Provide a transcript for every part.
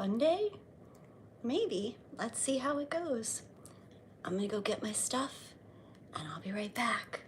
fun day? Maybe. Let's see how it goes. I'm gonna go get my stuff and I'll be right back.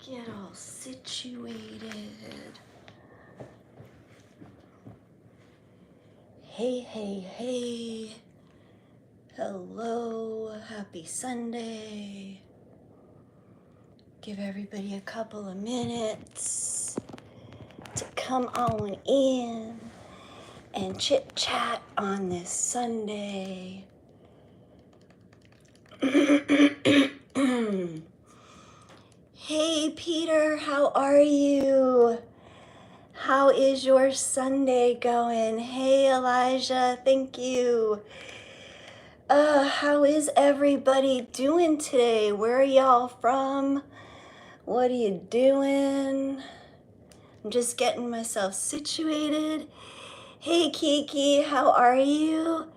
Get all situated. Hey. Hello, happy Sunday. Give everybody a couple of minutes to come on in and chit chat on this Sunday. Hey Peter, how are you? How is your Sunday going? Hey Elijah, thank you. How is everybody doing today? Where are y'all from? What are you doing? I'm just getting myself situated. Hey Kiki, how are you?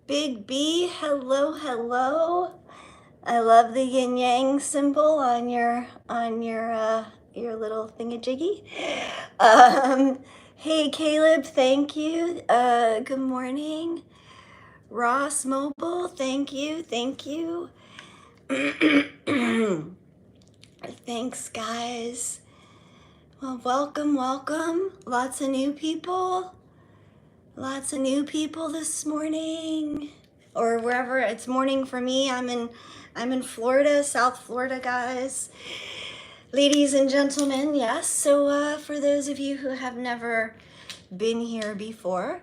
Big B, hello. I love the yin yang symbol on your little thingamajiggy. Hey Caleb, thank you. Good morning. Ross Mobile, thank you. Thanks guys. Well, welcome. Lots of new people this morning, or wherever it's morning for me. I'm in Florida, South Florida, guys. Ladies and gentlemen, yes. So for those of you who have never been here before,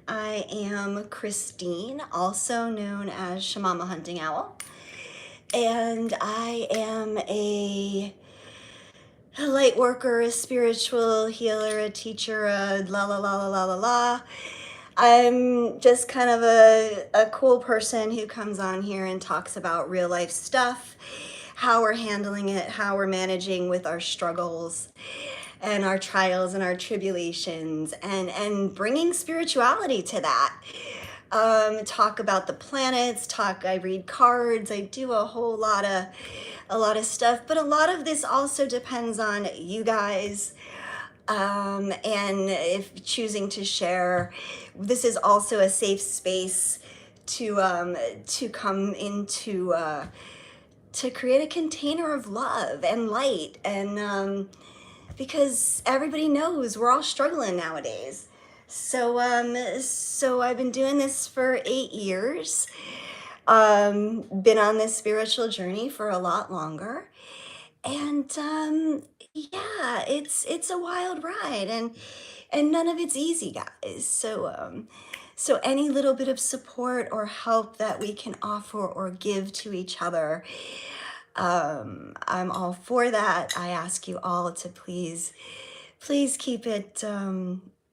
I am Christine, also known as Shamama Hunting Owl, and I am a light worker, a spiritual healer, a teacher, a la. I'm just kind of a cool person who comes on here and talks about real life stuff, how we're handling it, how we're managing with our struggles and our trials and our tribulations, and bringing spirituality to that. Talk about the planets, I read cards, I do a lot of stuff, but a lot of this also depends on you guys. And if choosing to share, this is also a safe space to come into, to create a container of love and light, and because everybody knows we're all struggling nowadays. So I've been doing this for 8 years. Been on this spiritual journey for a lot longer, and yeah, it's a wild ride, and none of it's easy, guys. So any little bit of support or help that we can offer or give to each other, I'm all for that. I ask you all to please keep it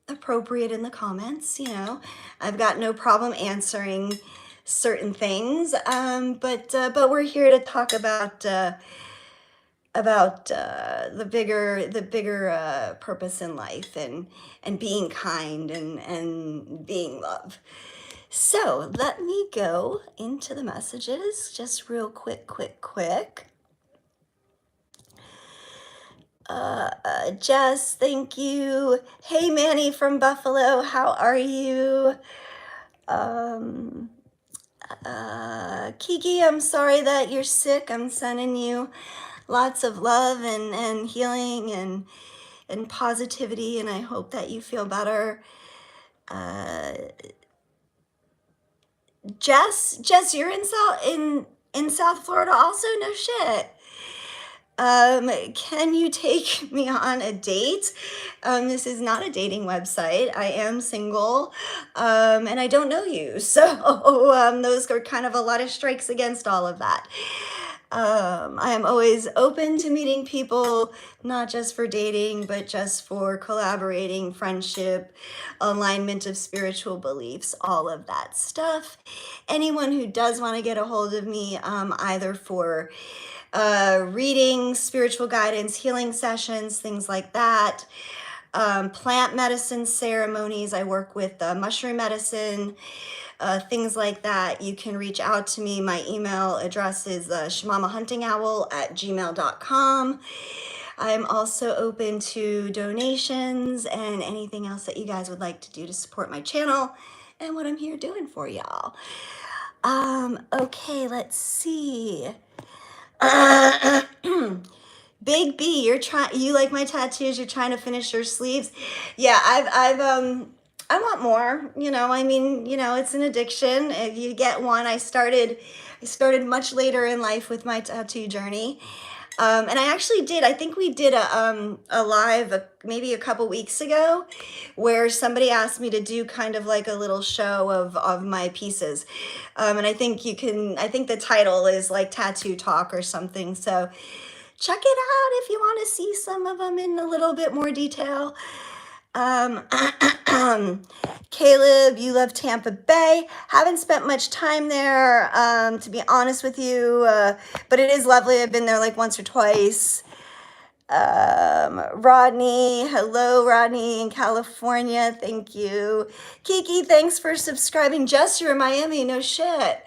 appropriate in the comments. I've got no problem answering certain things, but we're here to talk about the bigger purpose in life, and being kind, and being love. So let me go into the messages just real quick. Jess, thank you. Hey, Manny from Buffalo, how are you? Kiki, I'm sorry that you're sick. I'm sending you lots of love and healing and positivity, and I hope that you feel better. Jess, you're in South Florida also? No shit. Can you take me on a date? This is not a dating website. I am single, and I don't know you. So, those are kind of a lot of strikes against all of that. I am always open to meeting people, not just for dating, but just for collaborating, friendship, alignment of spiritual beliefs, all of that stuff. Anyone who does want to get a hold of me, either for reading, spiritual guidance, healing sessions, things like that. Plant medicine ceremonies. I work with mushroom medicine, things like that. You can reach out to me. My email address is shamamahuntingowl@gmail.com. I'm also open to donations and anything else that you guys would like to do to support my channel and what I'm here doing for y'all. Okay, let's see. Big B, you like my tattoos, you're trying to finish your sleeves. Yeah, I want more, I mean, it's an addiction. If you get one, I started much later in life with my tattoo journey. And I actually I think we did a live maybe a couple weeks ago where somebody asked me to do kind of like a little show of my pieces. And I think the title is like Tattoo Talk or something. So check it out if you want to see some of them in a little bit more detail. Caleb, you love Tampa Bay. Haven't spent much time there, to be honest with you, but it is lovely. I've been there like once or twice. Rodney, hello, Rodney in California. Thank you. Kiki, thanks for subscribing. Jess, you're in Miami. No shit.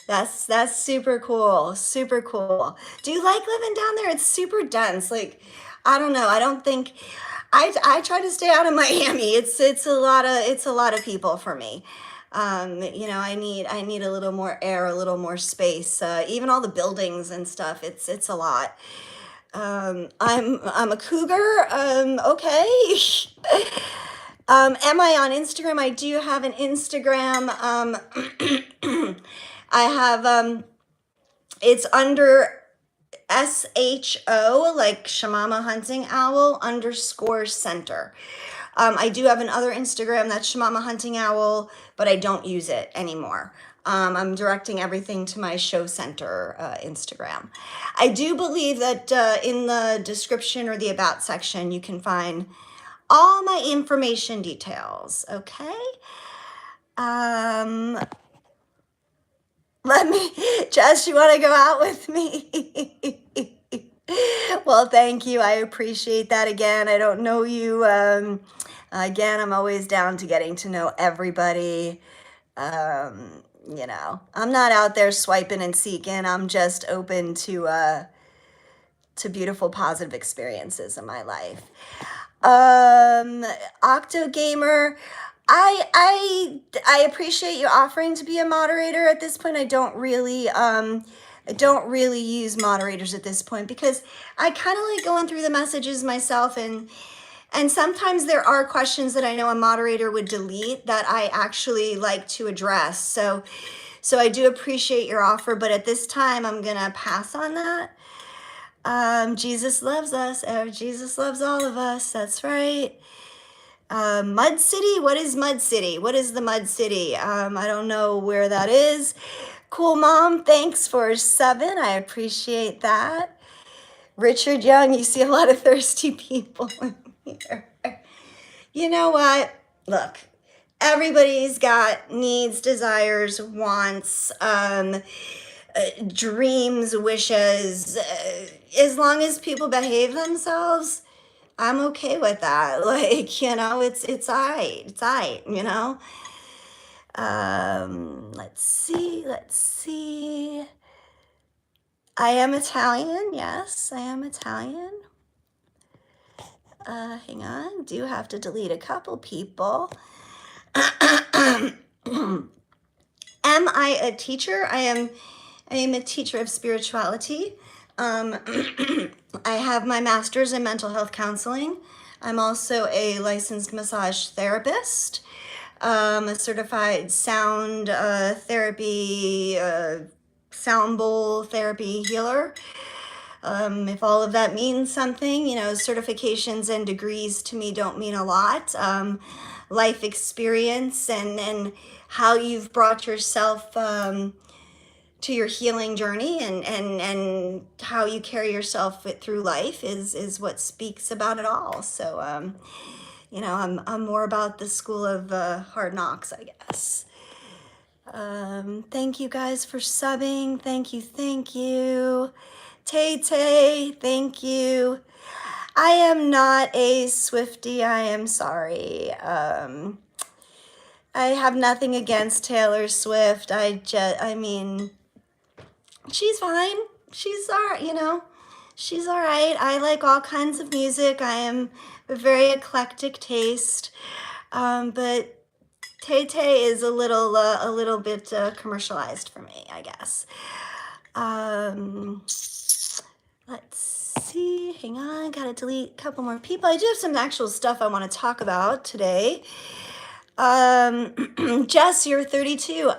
That's super cool. Super cool. Do you like living down there? It's super dense. Like, I don't know. I don't think I try to stay out of Miami. It's a lot of people for me. I need a little more air, a little more space. Even all the buildings and stuff. It's a lot. I'm a cougar. Okay. Am I on Instagram? I do have an Instagram. I have, it's under SHO, like Shamama Hunting Owl _center. I do have another Instagram that's Shamama Hunting Owl, but I don't use it anymore. I'm directing everything to my show center Instagram. I do believe that in the description or the about section, you can find all my information details, okay? Jess, you want to go out with me? Well, thank you. I appreciate that. Again, I don't know you. Again, I'm always down to getting to know everybody. I'm not out there swiping and seeking. I'm just open to beautiful, positive experiences in my life. Octo Gamer, I appreciate you offering to be a moderator. At this point, I don't really use moderators at this point because I kind of like going through the messages myself, and sometimes there are questions that I know a moderator would delete that I actually like to address. So I do appreciate your offer, but at this time I'm gonna pass on that. Jesus loves us. Jesus loves all of us. That's right. Mud City? What is Mud City? What is the Mud City? I don't know where that is. Cool Mom, thanks for 7. I appreciate that. Richard Young, you see a lot of thirsty people in here. You know what? Look, everybody's got needs, desires, wants, dreams, wishes. As long as people behave themselves, I'm okay with that. Like, it's all right. It's all right, Let's see. I am Italian. Yes, I am Italian. Hang on. Do have to delete a couple people. Am I a teacher? I am a teacher of spirituality. I have my master's in mental health counseling. I'm also a licensed massage therapist, a certified sound therapy, sound bowl therapy healer. If all of that means something, certifications and degrees to me don't mean a lot. Life experience and how you've brought yourself to your healing journey and how you carry yourself through life is what speaks about it all. So, I'm more about the school of hard knocks, I guess. Thank you guys for subbing. Thank you. Tay, thank you. I am not a Swifty. I am sorry. I have nothing against Taylor Swift. I mean, she's fine. She's all right, She's all right. I like all kinds of music. I am a very eclectic taste. But Tay is a little bit commercialized for me, I guess. Let's see. Hang on. Gotta delete a couple more people. I do have some actual stuff I want to talk about today. Jess, you're 32.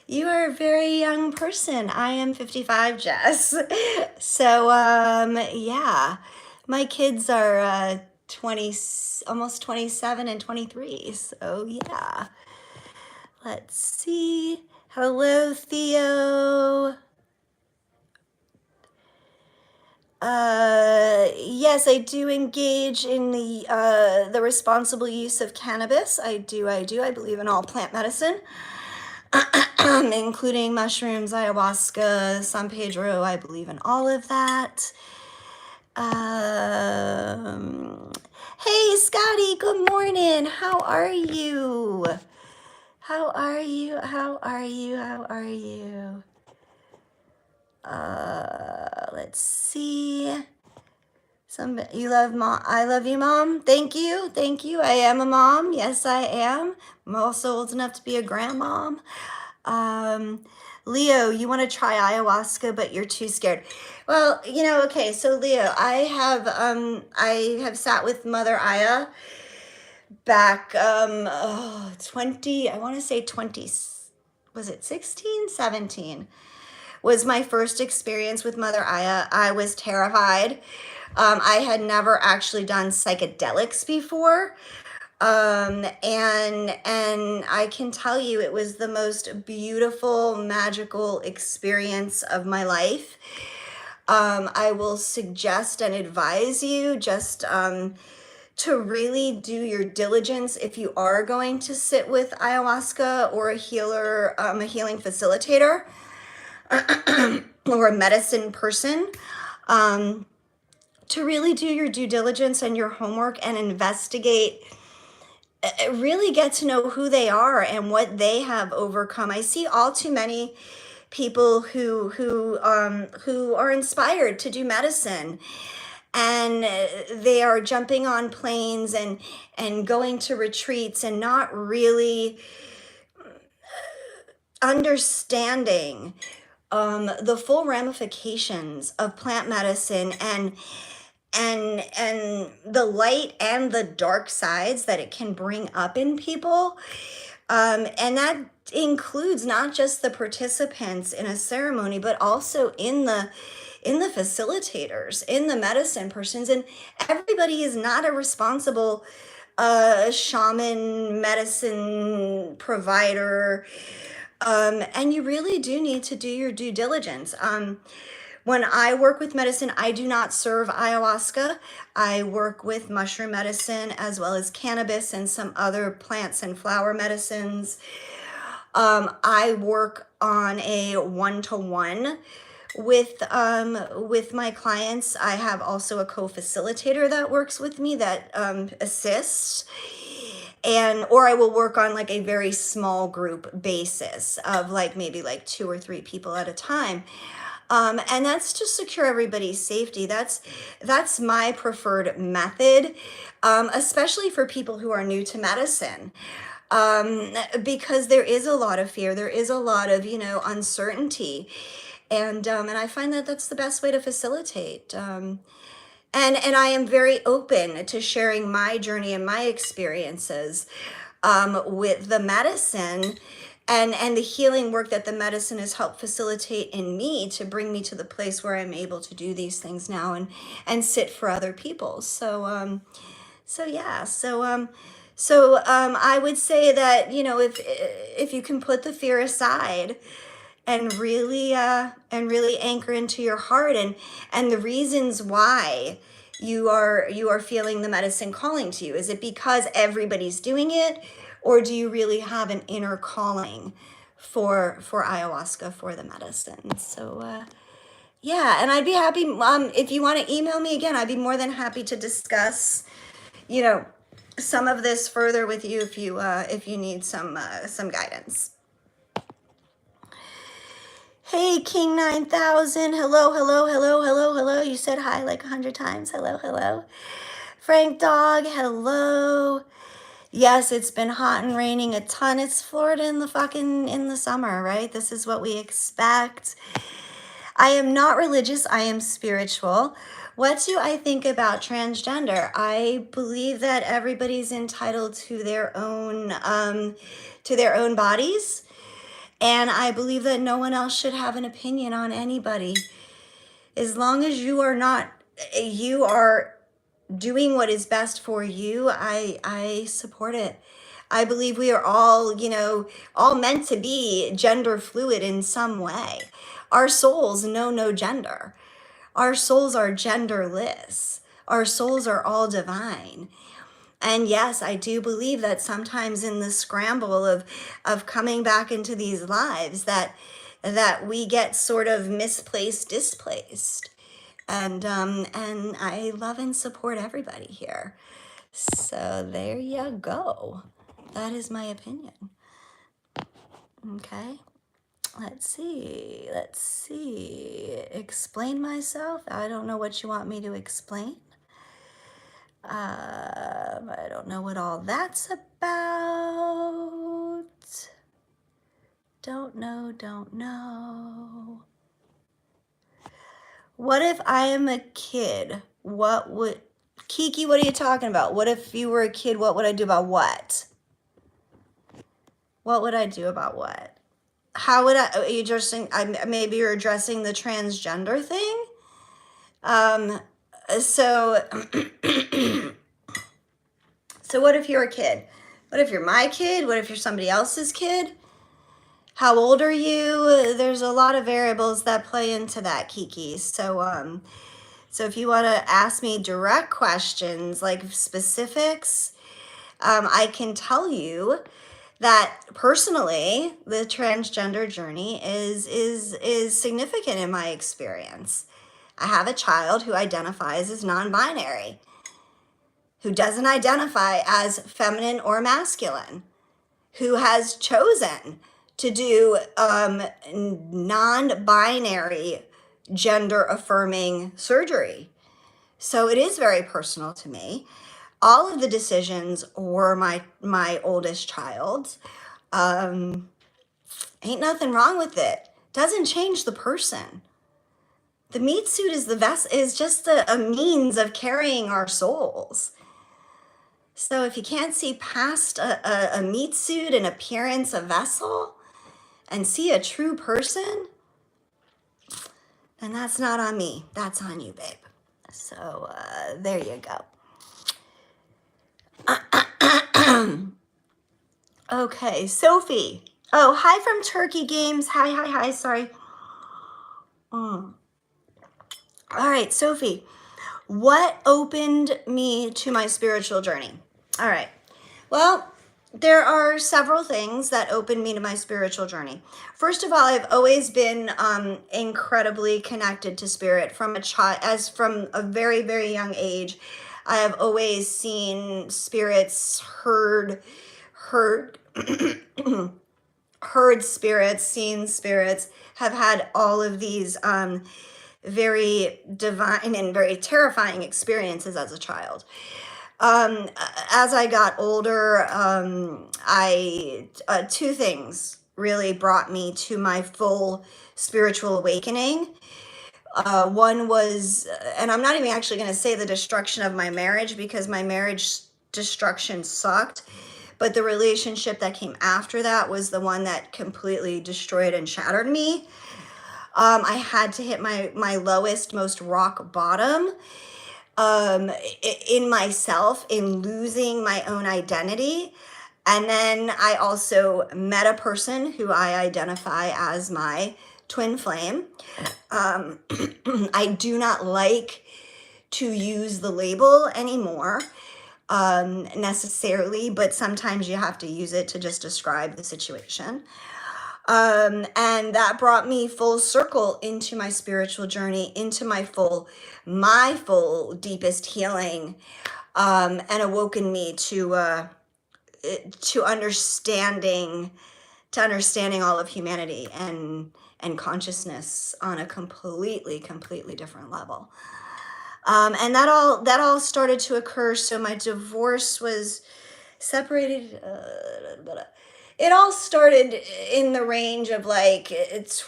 You are a very young person. I am 55, Jess. So, yeah, my kids are 20, almost 27 and 23. So, yeah. Let's see. Hello, Theo. Yes, I do engage in the responsible use of cannabis. I do. I believe in all plant medicine, including mushrooms, ayahuasca, San Pedro. I believe in all of that. Hey, Scotty, good morning. How are you? Let's see. You love mom. I love you, Mom. Thank you. I am a mom. Yes, I am. I'm also old enough to be a grandmom. Leo, you want to try ayahuasca, but you're too scared. Well, okay. So Leo, I have sat with Mother Aya back 20. I want to say 20. Was it 16, 17? Was my first experience with Mother Aya. I was terrified. I had never actually done psychedelics before. And I can tell you it was the most beautiful, magical experience of my life. I will suggest and advise you just to really do your diligence if you are going to sit with ayahuasca or a healer, a healing facilitator. Or a medicine person, to really do your due diligence and your homework and investigate, really get to know who they are and what they have overcome. I see all too many people who are inspired to do medicine, and they are jumping on planes and going to retreats and not really understanding the full ramifications of plant medicine and the light and the dark sides that it can bring up in people. And that includes not just the participants in a ceremony, but also in the facilitators, in the medicine persons. And everybody is not a responsible shaman, medicine provider. And you really do need to do your due diligence. When I work with medicine, I do not serve ayahuasca. I work with mushroom medicine as well as cannabis and some other plants and flower medicines. I work on a one-to-one with my clients. I have also a co-facilitator that works with me that assists. or I will work on like a very small group basis of like maybe like 2 or 3 people at a time. And that's to secure everybody's safety. That's my preferred method, especially for people who are new to medicine, because there is a lot of fear, there is a lot of, you know, uncertainty, and I find that that's the best way to facilitate. And I am very open to sharing my journey and my experiences with the medicine and the healing work that the medicine has helped facilitate in me to bring me to the place where I'm able to do these things now and sit for other people. So I would say that, you know, if you can put the fear aside and really anchor into your heart and the reasons why you are feeling the medicine calling to you. Is it because everybody's doing it, or do you really have an inner calling for ayahuasca, for the medicine? So yeah, and I'd be happy if you want to email me again. I'd be more than happy to discuss, you know, some of this further with you if you need some guidance. Hey, King 9000. Hello, hello, hello, hello, hello. You said hi like 100 times. Hello, hello. Frank Dog, hello. Yes, it's been hot and raining a ton. It's Florida in the summer, right? This is what we expect. I am not religious. I am spiritual. What do I think about transgender? I believe that everybody's entitled to their own bodies. And I believe that no one else should have an opinion on anybody. As long as you are doing what is best for you, I support it. I believe we are all, you know, all meant to be gender fluid in some way. Our souls know no gender. Our souls are genderless. Our souls are all divine. And yes, I do believe that sometimes in the scramble of coming back into these lives that we get sort of misplaced, displaced. And I love and support everybody here. So there you go. That is my opinion. Okay. Let's see. Explain myself. I don't know what you want me to explain. I don't know what all that's about. Don't know. What if I am a kid? Kiki, what are you talking about? What if you were a kid? What would I do about what? What would I do about what? How would are you addressing, maybe you're addressing the transgender thing? So what if you're a kid? What if you're my kid? What if you're somebody else's kid? How old are you? There's a lot of variables that play into that, Kiki. So if you want to ask me direct questions, like specifics, I can tell you that personally, the transgender journey is significant in my experience. I have a child who identifies as non-binary, who doesn't identify as feminine or masculine, who has chosen to do non-binary gender-affirming surgery. So it is very personal to me. All of the decisions were my oldest child's. Ain't nothing wrong with it. Doesn't change the person. The meat suit is just a means of carrying our souls. So if you can't see past a meat suit, an appearance, a vessel, and see a true person, then that's not on me. That's on you, babe. So there you go. Okay, Sophie. Oh, hi from Turkey Games. Hi. Sorry. All right, Sophie. What opened me to my spiritual journey? All right. Well, there are several things that opened me to my spiritual journey. First of all, I've always been incredibly connected to spirit from a very, very young age. I have always seen spirits, heard heard spirits, seen spirits, have had all of these very divine and very terrifying experiences as a child. As I got older, I two things really brought me to my full spiritual awakening. One was, and I'm not even actually going to say the destruction of my marriage, because my marriage destruction sucked, but the relationship that came after that was the one that completely destroyed and shattered me. I had to hit my lowest, most rock bottom in myself, in losing my own identity. And then I also met a person who I identify as my twin flame. I do not like to use the label anymore necessarily, but sometimes you have to use it to just describe the situation. And that brought me full circle into my spiritual journey, into my full deepest healing, and awoken me to understanding all of humanity and consciousness on a completely different level. And that all started to occur. So my divorce was separated. It all started in the range of like, it's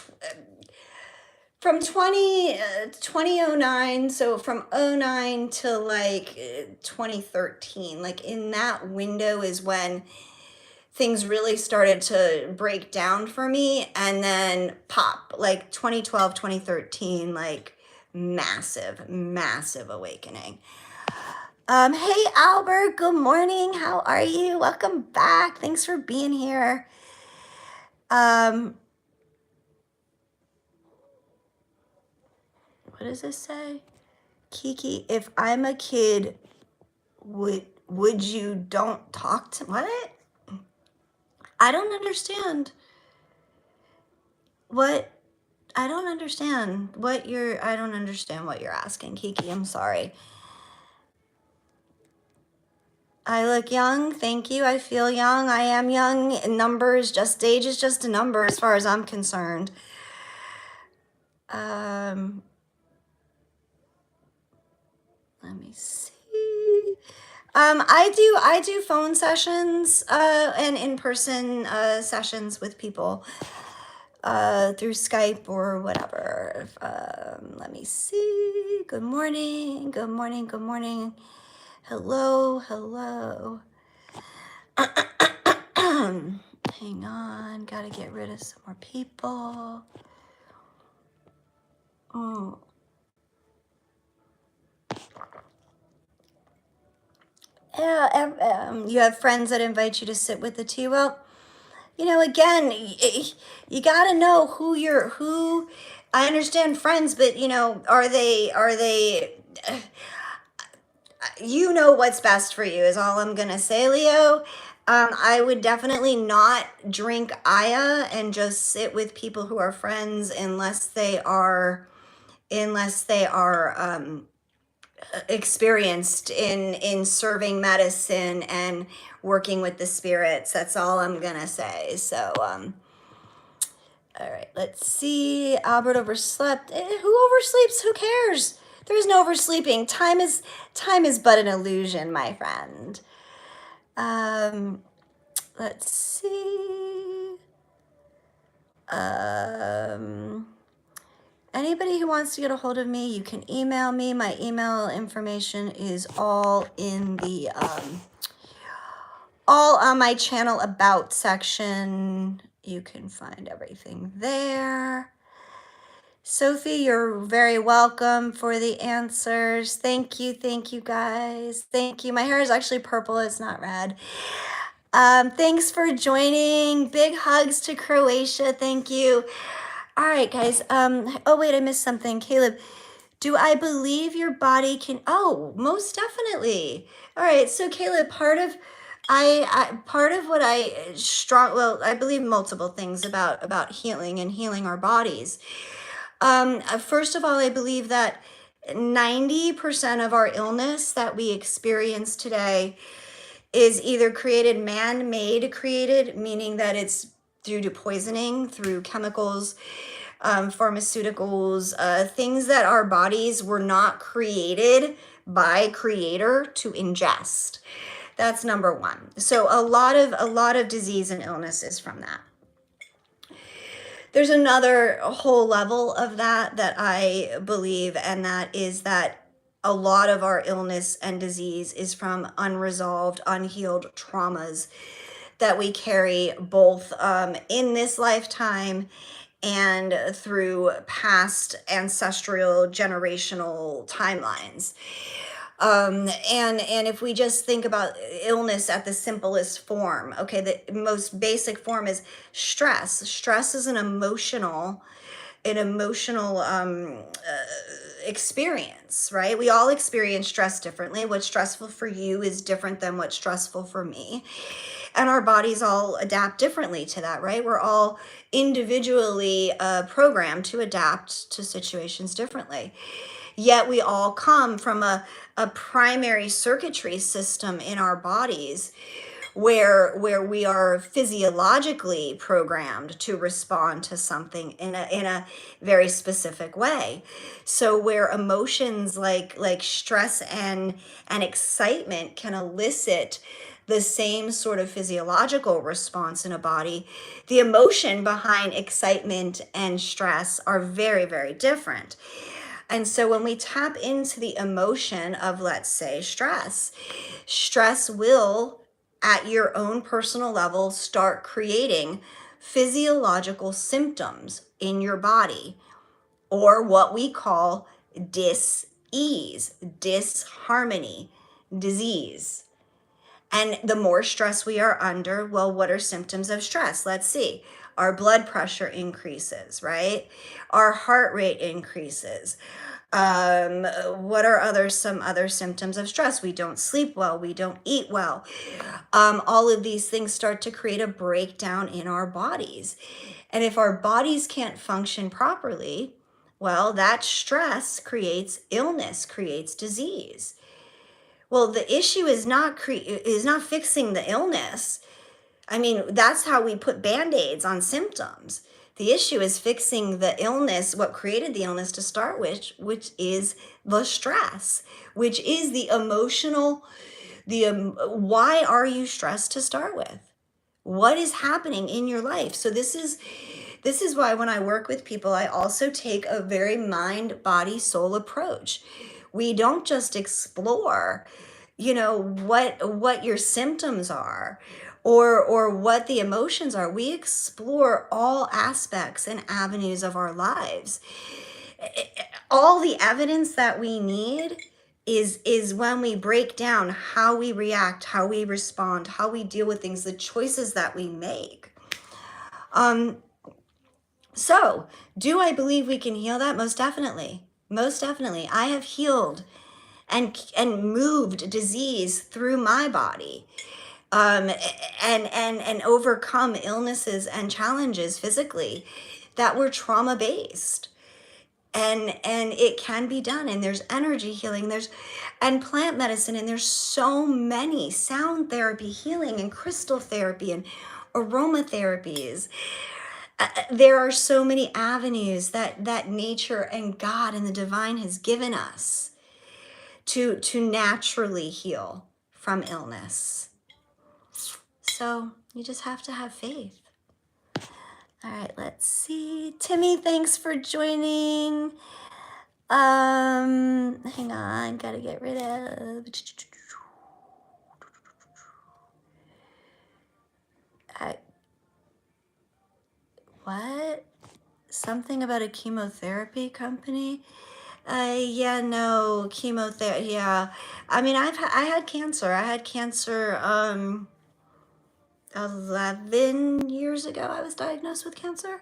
from 2009, so from 09 to like 2013, like in that window is when things really started to break down for me. And then pop, like 2012, 2013, like massive awakening. Hey Albert, good morning. How are you? Welcome back. Thanks for being here. What does this say? Kiki, if I'm a kid, would you don't talk to what? I don't understand. What? I don't understand what you're asking, Kiki. I'm sorry. I look young. Thank you. I feel young. I am young. Numbers, just age is just a number as far as I'm concerned. Let me see. I do phone sessions and in-person sessions with people through Skype or whatever. Let me see. Good morning. Hello. Hang on, gotta get rid of some more people. Yeah, you have friends that invite you to sit with the tea. Well, again, you gotta know who. I understand friends, but are they? You know what's best for you is all I'm gonna say, Leo. I would definitely not drink Aya and just sit with people who are friends unless they are experienced in serving medicine and working with the spirits. That's all I'm gonna say. So all right, let's see. Albert overslept. Who oversleeps? Who cares? There's no oversleeping. Time is but an illusion, my friend. Let's see. Anybody who wants to get a hold of me, you can email me. My email information is all in the all on my channel about section. You can find everything there. Sophie, you're very welcome for the answers. Thank you guys. Thank you. My hair is actually purple, it's not red. Thanks for joining. Big hugs to Croatia. Thank you. All right, guys. Oh wait, I missed something. Caleb, do I believe your body can? Oh, most definitely. All right. So Caleb, part of what I believe multiple things about healing and healing our bodies. First of all, I believe that 90% of our illness that we experience today is either created, man-made created, meaning that it's due to poisoning, through chemicals, pharmaceuticals, things that our bodies were not created by creator to ingest. That's number one. So a lot of disease and illness is from that. There's another whole level of that I believe, and that is that a lot of our illness and disease is from unresolved, unhealed traumas that we carry both in this lifetime and through past ancestral generational timelines. And if we just think about illness at the simplest form, okay, the most basic form is stress. Stress is an emotional experience, right? We all experience stress differently. What's stressful for you is different than what's stressful for me. And our bodies all adapt differently to that, right? We're all individually programmed to adapt to situations differently. Yet we all come from a primary circuitry system in our bodies where we are physiologically programmed to respond to something in a very specific way. So where emotions like stress and excitement can elicit the same sort of physiological response in a body, the emotion behind excitement and stress are very, very different. And so when we tap into the emotion of, let's say, stress will, at your own personal level, start creating physiological symptoms in your body, or what we call dis-ease, disharmony, disease. And the more stress we are under, well, what are symptoms of stress? Let's see. Our blood pressure increases, right? Our heart rate increases. What are some other symptoms of stress? We don't sleep well. We don't eat well. All of these things start to create a breakdown in our bodies. And if our bodies can't function properly, well, that stress creates illness, creates disease. Well, the issue is not fixing the illness. I mean, that's how we put Band-Aids on symptoms. The issue is fixing the illness, what created the illness to start with, which is the stress, which is the emotional, why are you stressed to start with? What is happening in your life? So this is why when I work with people, I also take a very mind, body, soul approach. We don't just explore, what your symptoms are, or what the emotions are. We explore all aspects and avenues of our lives. All the evidence that we need is when we break down how we react, how we respond, how we deal with things, the choices that we make. So do I believe we can heal that? Most definitely. Most definitely. I have healed and moved disease through my body, and overcome illnesses and challenges physically that were trauma based. And it can be done. And there's energy healing, and plant medicine, and there's so many, sound therapy, healing, and crystal therapy, and aromatherapies. There are so many avenues that nature and God and the divine has given us to naturally heal from illness. So you just have to have faith. All right, let's see. Timmy, thanks for joining. Hang on, gotta get rid of. What? Something about a chemotherapy company? Yeah, no, chemotherapy, yeah. I mean, I had cancer. I had cancer, 11 years ago. I was diagnosed with cancer.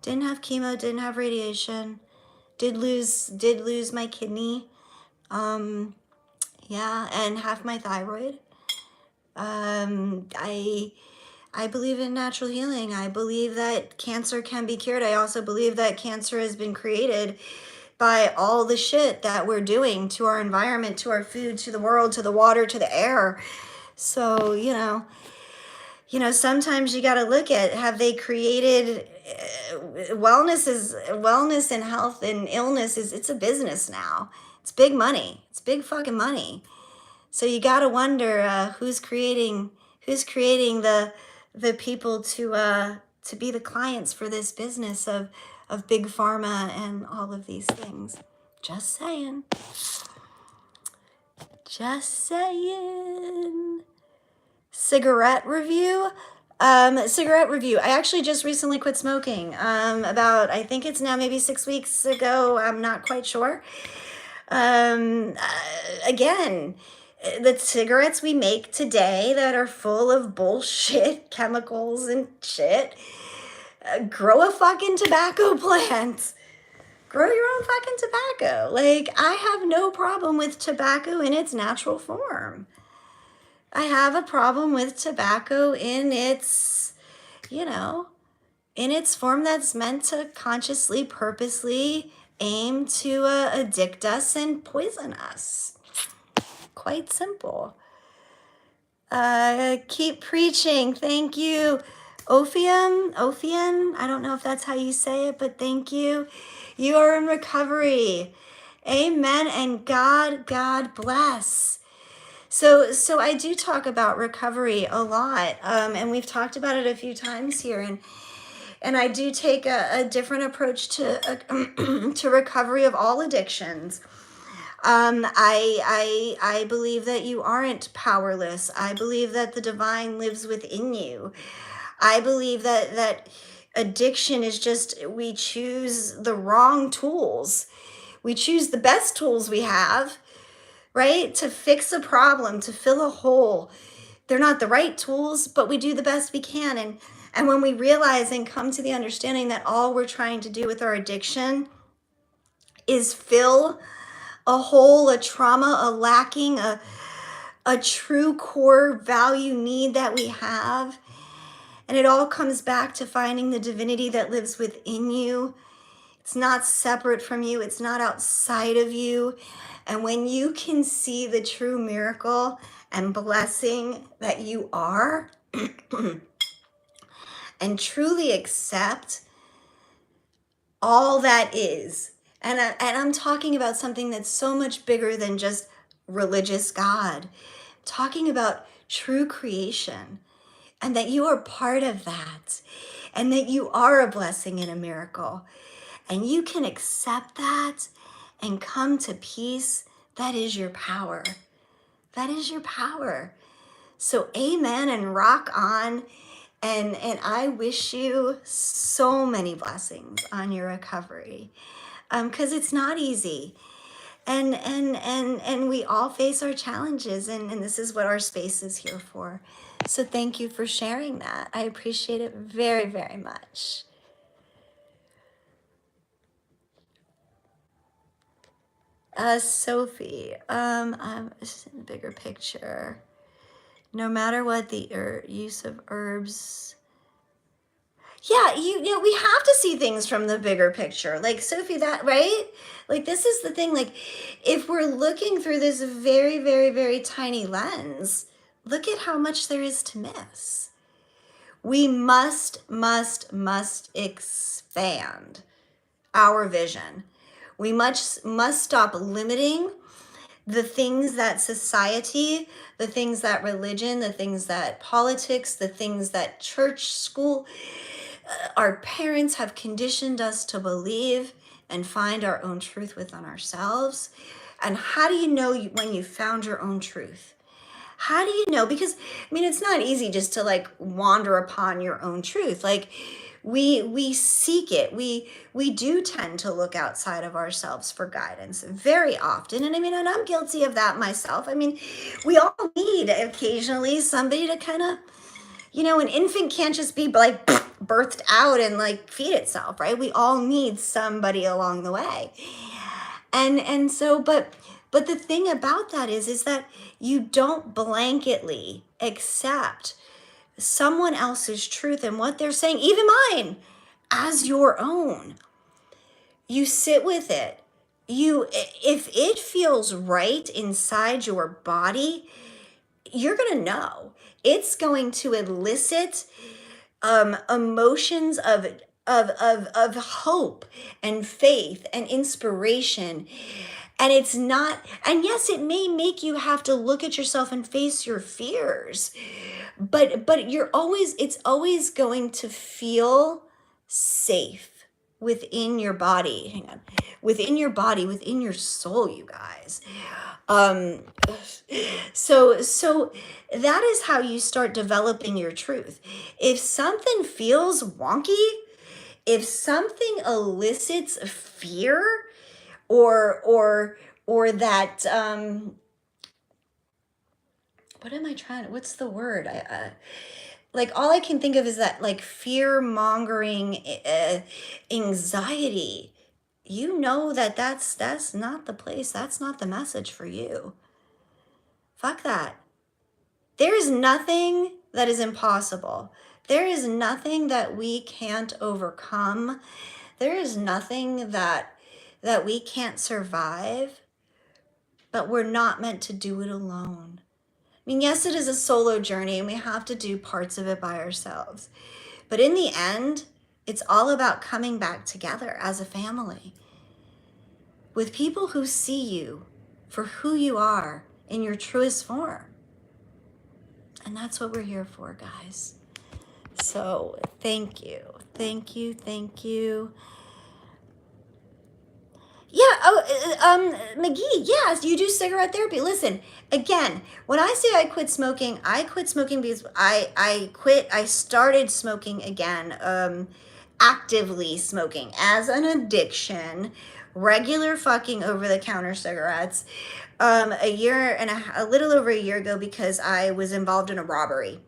Didn't have chemo, didn't have radiation. Did lose my kidney. Yeah, and half my thyroid. I believe in natural healing. I believe that cancer can be cured. I also believe that cancer has been created by all the shit that we're doing to our environment, to our food, to the world, to the water, to the air. So, sometimes you got to look at, have they created wellness and health and illness it's a business now. It's big money. It's big fucking money. So you got to wonder who's creating the people to be the clients for this business of big pharma and all of these things. Just saying. Cigarette review. I actually just recently quit smoking. I think it's now maybe 6 weeks ago. I'm not quite sure. Again, the cigarettes we make today that are full of bullshit chemicals and shit, grow a fucking tobacco plant. Grow your own fucking tobacco. Like, I have no problem with tobacco in its natural form. I have a problem with tobacco in its, in its form that's meant to consciously, purposely aim to addict us and poison us. Quite simple. Keep preaching. Thank you. Ophium, I don't know if that's how you say it, but thank you. You are in recovery. Amen. And God bless. So I do talk about recovery a lot, and we've talked about it a few times here, and I do take a different approach to to recovery of all addictions. I believe that you aren't powerless. I believe that the divine lives within you. I believe that addiction is just, we choose the wrong tools. We choose the best tools we have, right? To fix a problem, to fill a hole. They're not the right tools, but we do the best we can. And when we realize and come to the understanding that all we're trying to do with our addiction is fill a hole, a trauma, a lacking, a true core value need that we have. And it all comes back to finding the divinity that lives within you. It's not separate from you. It's not outside of you. And when you can see the true miracle and blessing that you are and truly accept all that is, and I'm talking about something that's so much bigger than just religious God, I'm talking about true creation, and that you are part of that, and that you are a blessing and a miracle, and you can accept that and come to peace. That is your power. That is your power. So amen and rock on. And I wish you so many blessings on your recovery, because it's not easy. And we all face our challenges, and this is what our space is here for. So thank you for sharing that. I appreciate it very, very much. Sophie, this is in the bigger picture. No matter what the use of herbs. Yeah, you know, we have to see things from the bigger picture. Like, Sophie, that, right? Like, this is the thing. Like, if we're looking through this very, very, very tiny lens, look at how much there is to miss. We must expand our vision. We must stop limiting the things that society, the things that religion, the things that politics, the things that church, school, our parents have conditioned us to believe, and find our own truth within ourselves. And how do you know when you found your own truth? How do you know? Because, I mean, it's not easy just to like wander upon your own truth. Like, we seek it. We do tend to look outside of ourselves for guidance very often. And I mean, and I'm guilty of that myself. I mean, we all need occasionally somebody to kind of, you know, an infant can't just be like birthed out and like feed itself, right? We all need somebody along the way. And so, but the thing about that is that you don't blanketly accept someone else's truth and what they're saying, even mine, as your own. You sit with it. if it feels right inside your body, you're going to know. It's going to elicit emotions of hope and faith and inspiration. And it's not, and yes, it may make you have to look at yourself and face your fears, but it's always going to feel safe within your body. Hang on. Within your body, within your soul, you guys. So that is how you start developing your truth. If something feels wonky, if something elicits fear or that what's the word? Like all I can think of is that like fear mongering anxiety. You know that's not the place. That's not the message for you. Fuck that. There is nothing that is impossible. There is nothing that we can't overcome. There is nothing that we can't survive, but we're not meant to do it alone. I mean, yes, it is a solo journey and we have to do parts of it by ourselves. But in the end, it's all about coming back together as a family with people who see you for who you are in your truest form. And that's what we're here for, guys. So thank you. Thank you. Thank you. Yeah, McGee, yes, you do cigarette therapy. Listen, again, when I say I quit smoking because I started smoking a actively smoking as an addiction, regular fucking over-the-counter cigarettes, a little over a year ago because I was involved in a robbery.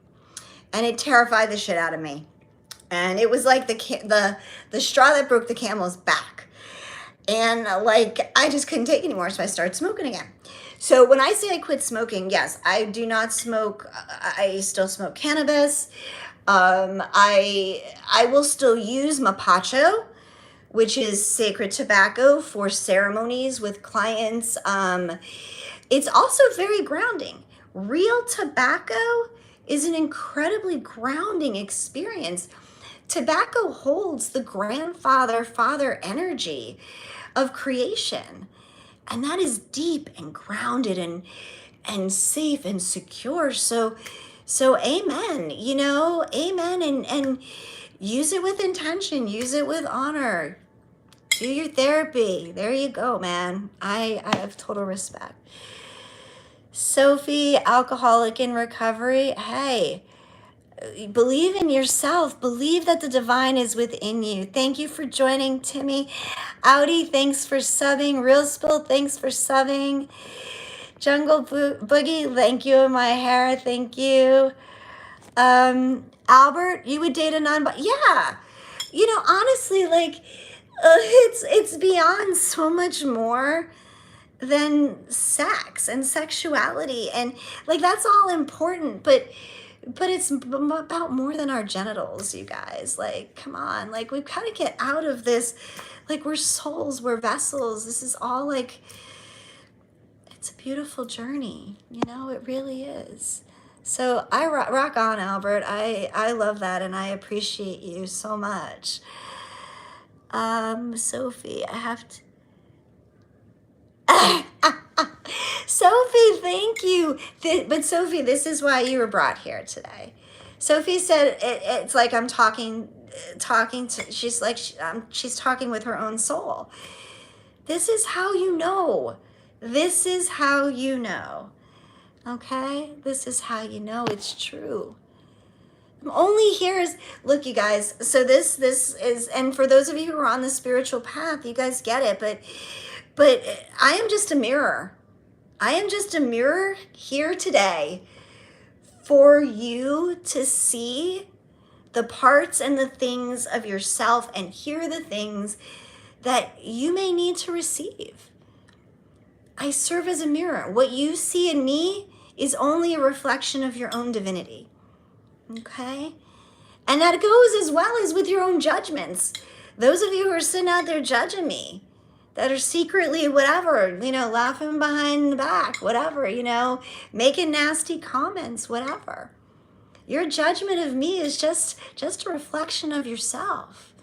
And it terrified the shit out of me. And it was like the straw that broke the camel's back. And like, I just couldn't take it anymore, so I started smoking again. So when I say I quit smoking, yes, I do not smoke. I still smoke cannabis. I will still use mapacho, which is sacred tobacco for ceremonies with clients. It's also very grounding. Real tobacco is an incredibly grounding experience. Tobacco holds the father energy of creation. And that is deep and grounded and safe and secure. So amen, amen. And use it with intention, use it with honor. Do your therapy. There you go, man. I have total respect. Sophie, alcoholic in recovery. Hey, believe in yourself. Believe that the divine is within you. Thank you for joining, Timmy. Audi, thanks for subbing. Real Spill, thanks for subbing. Jungle Boogie, thank you. My hair, thank you. Albert, you would date a yeah. Honestly, like, it's beyond so much more than sex and sexuality, and like that's all important, but it's about more than our genitals, you guys. Like, come on, like we've got to get out of this. Like, we're souls, we're vessels. This is all like, it's a beautiful journey, it really is. So I rock on, Albert. I love that, and I appreciate you so much. Sophie, I have to. Sophie, thank you. But Sophie, this is why you were brought here today. Sophie said it's like I'm talking to. She's like she's talking with her own soul. This is how you know. This is how you know. Okay, this is how you know it's true. I'm only here as, look, you guys. So this is, and for those of you who are on the spiritual path, you guys get it. But I am just a mirror. I am just a mirror here today for you to see the parts and the things of yourself and hear the things that you may need to receive. I serve as a mirror. What you see in me is only a reflection of your own divinity. Okay? And that goes as well as with your own judgments. Those of you who are sitting out there judging me, that are secretly whatever, laughing behind the back, whatever, making nasty comments, whatever. Your judgment of me is just a reflection of yourself.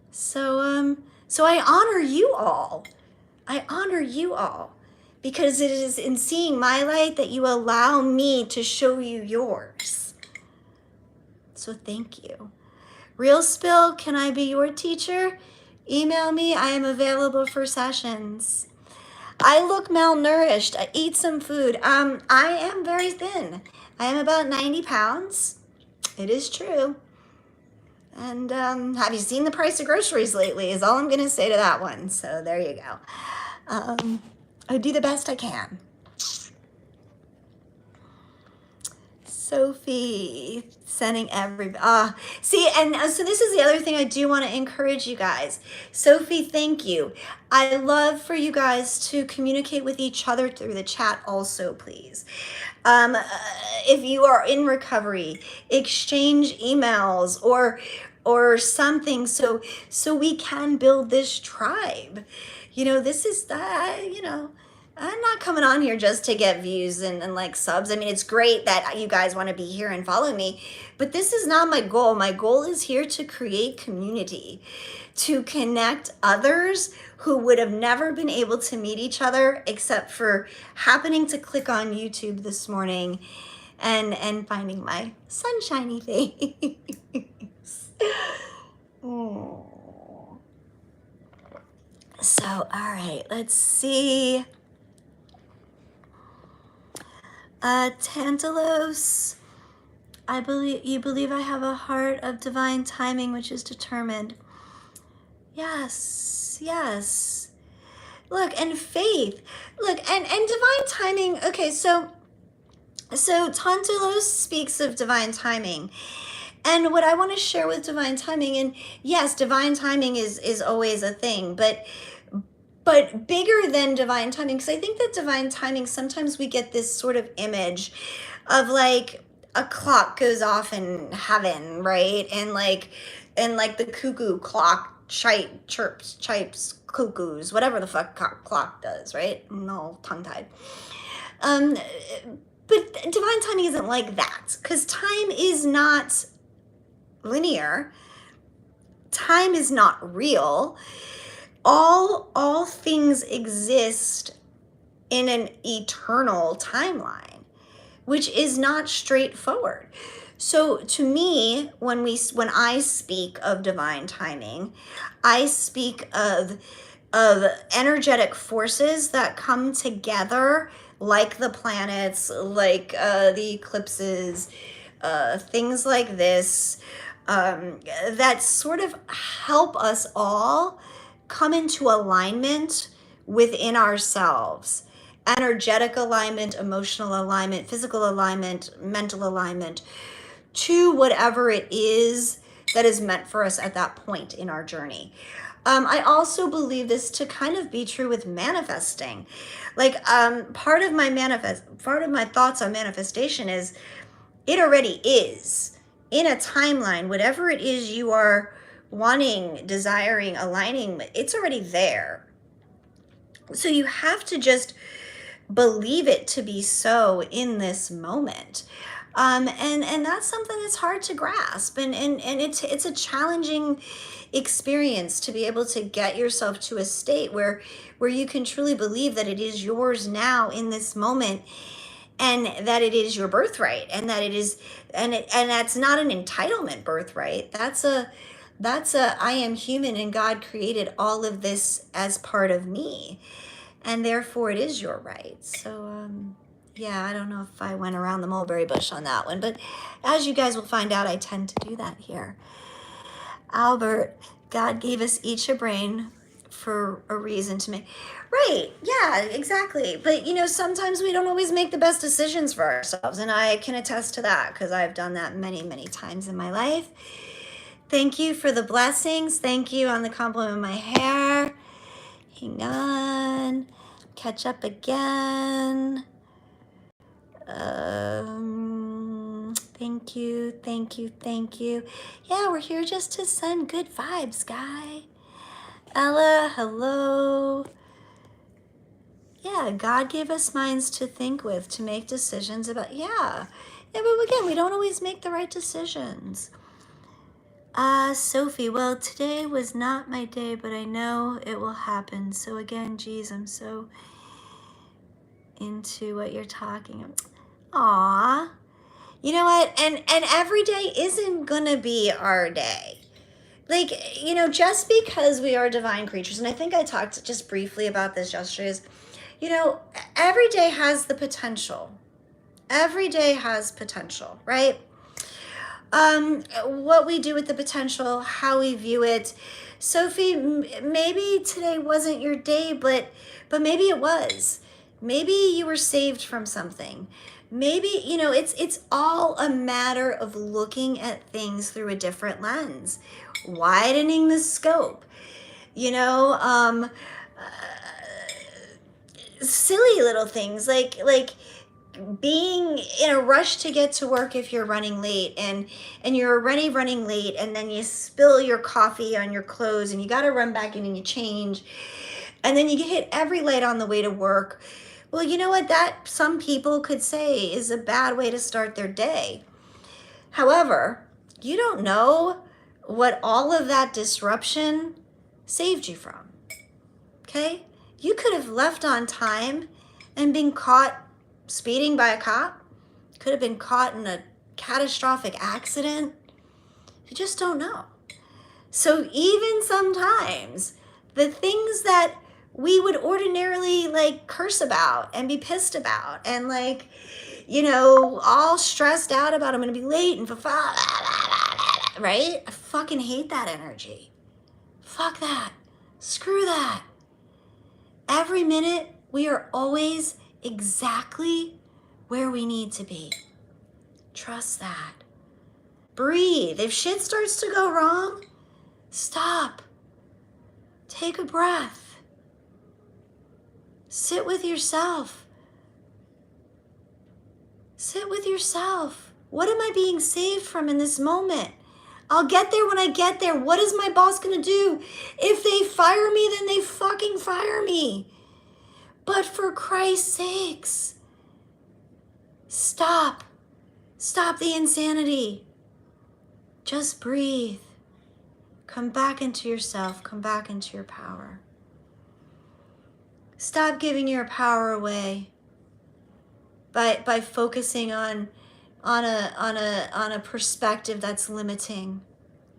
So I honor you all. I honor you all because it is in seeing my light that you allow me to show you yours. So thank you. Real Spill, can I be your teacher? Email me. I am available for sessions. I look malnourished. I eat some food. I am very thin. I am about 90 pounds. It is true. And have you seen the price of groceries lately is all I'm going to say to that one. So there you go. I do the best I can. Sophie, sending everybody. See, and so this is the other thing I do want to encourage you guys. Sophie, thank you. I love for you guys to communicate with each other through the chat also, please. If you are in recovery, exchange emails or something so we can build this tribe. This is I'm not coming on here just to get views and like subs. I mean, it's great that you guys want to be here and follow me, but this is not my goal. My goal is here to create community, to connect others who would have never been able to meet each other except for happening to click on YouTube this morning and finding my sunshiny face. Oh. So, all right, let's see. Tantalos, you believe I have a heart of divine timing, which is determined. Yes. Look, and faith. Look, and divine timing. Okay, so Tantalos speaks of divine timing. And what I want to share with divine timing, and yes, divine timing is always a thing, but bigger than divine timing, because I think that divine timing, sometimes we get this sort of image of like a clock goes off in heaven, right? And like the cuckoo clock chirps, cuckoos, whatever the fuck clock does, right? I'm all tongue-tied. But divine timing isn't like that, because time is not linear. Time is not real. All things exist in an eternal timeline, which is not straightforward. So to me, when I speak of divine timing, I speak of energetic forces that come together, like the planets, like the eclipses, things like this, that sort of help us all come into alignment within ourselves. Energetic alignment, emotional alignment, physical alignment, mental alignment to whatever it is that is meant for us at that point in our journey. I also believe this to kind of be true with manifesting. Like part of my thoughts on manifestation is it already is in a timeline. Whatever it is you are wanting, desiring, aligning, it's already there. So you have to just believe it to be so in this moment. And that's something that's hard to grasp. And it's a challenging experience to be able to get yourself to a state where you can truly believe that it is yours now in this moment, and that it is your birthright, and that it is, and that's not an entitlement birthright. That's a I am human and God created all of this as part of me, and therefore it is your right. So yeah, I don't know if I went around the mulberry bush on that one, but as you guys will find out, I tend to do that here. Albert, God gave us each a brain for a reason to make. Right, yeah, exactly. But sometimes we don't always make the best decisions for ourselves, and I can attest to that because I've done that many, many times in my life. Thank you for the blessings. Thank you on the compliment of my hair. Hang on. Catch up again. Thank you. Yeah, we're here just to send good vibes, guy. Ella, hello. Yeah, God gave us minds to think with, to make decisions about. Yeah, but again, we don't always make the right decisions. Sophie, well, today was not my day, but I know it will happen. So again, geez, I'm so into what you're talking about. Aw. You know what? And every day isn't gonna be our day. Like, you know, just because we are divine creatures, and I think I talked just briefly about this yesterday, is, you know, every day has the potential. Every day has potential, right? What we do with the potential, how we view it. Sophie, maybe today wasn't your day, but maybe it was. Maybe you were saved from something. Maybe, you know, it's all a matter of looking at things through a different lens, widening the scope, you know, silly little things like being in a rush to get to work if you're running late, and you're already running late, and then you spill your coffee on your clothes and you got to run back in and you change, and then you hit every light on the way to work. Well, you know what, that some people could say is a bad way to start their day. However, you don't know what all of that disruption saved you from. Okay? You could have left on time and been caught speeding by a cop, could have been caught in a catastrophic accident. You just don't know. So even sometimes the things that we would ordinarily like curse about and be pissed about and like, you know, all stressed out about, I'm going to be late and right? I fucking hate that energy. Fuck that. Screw that. Every minute we are always exactly where we need to be. Trust that. Breathe. If shit starts to go wrong, stop. Take a breath. Sit with yourself. Sit with yourself. What am I being saved from in this moment? I'll get there when I get there. What is my boss gonna do? If they fire me, then they fucking fire me. But for Christ's sakes, stop. Stop the insanity. Just breathe. Come back into yourself. Come back into your power. Stop giving your power away by focusing on a perspective that's limiting.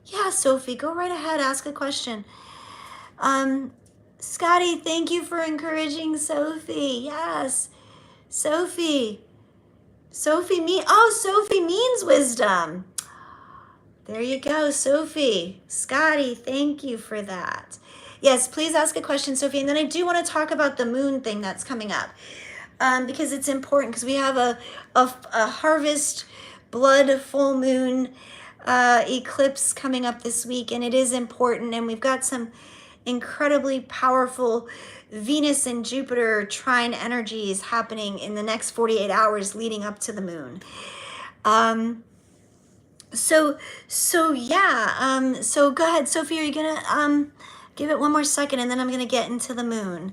Yeah, Sophie, go right ahead. Ask a question. Scotty, thank you for encouraging Sophie. Yes, Sophie. Sophie means wisdom. There you go, Sophie. Scotty, thank you for that. Yes, please ask a question, Sophie. And then I do want to talk about the moon thing that's coming up, because it's important, because we have a harvest blood full moon eclipse coming up this week, and it is important. And we've got some incredibly powerful Venus and Jupiter trine energies happening in the next 48 hours leading up to the moon. So go ahead, Sophie, are you gonna give it one more second, and then I'm gonna get into the moon.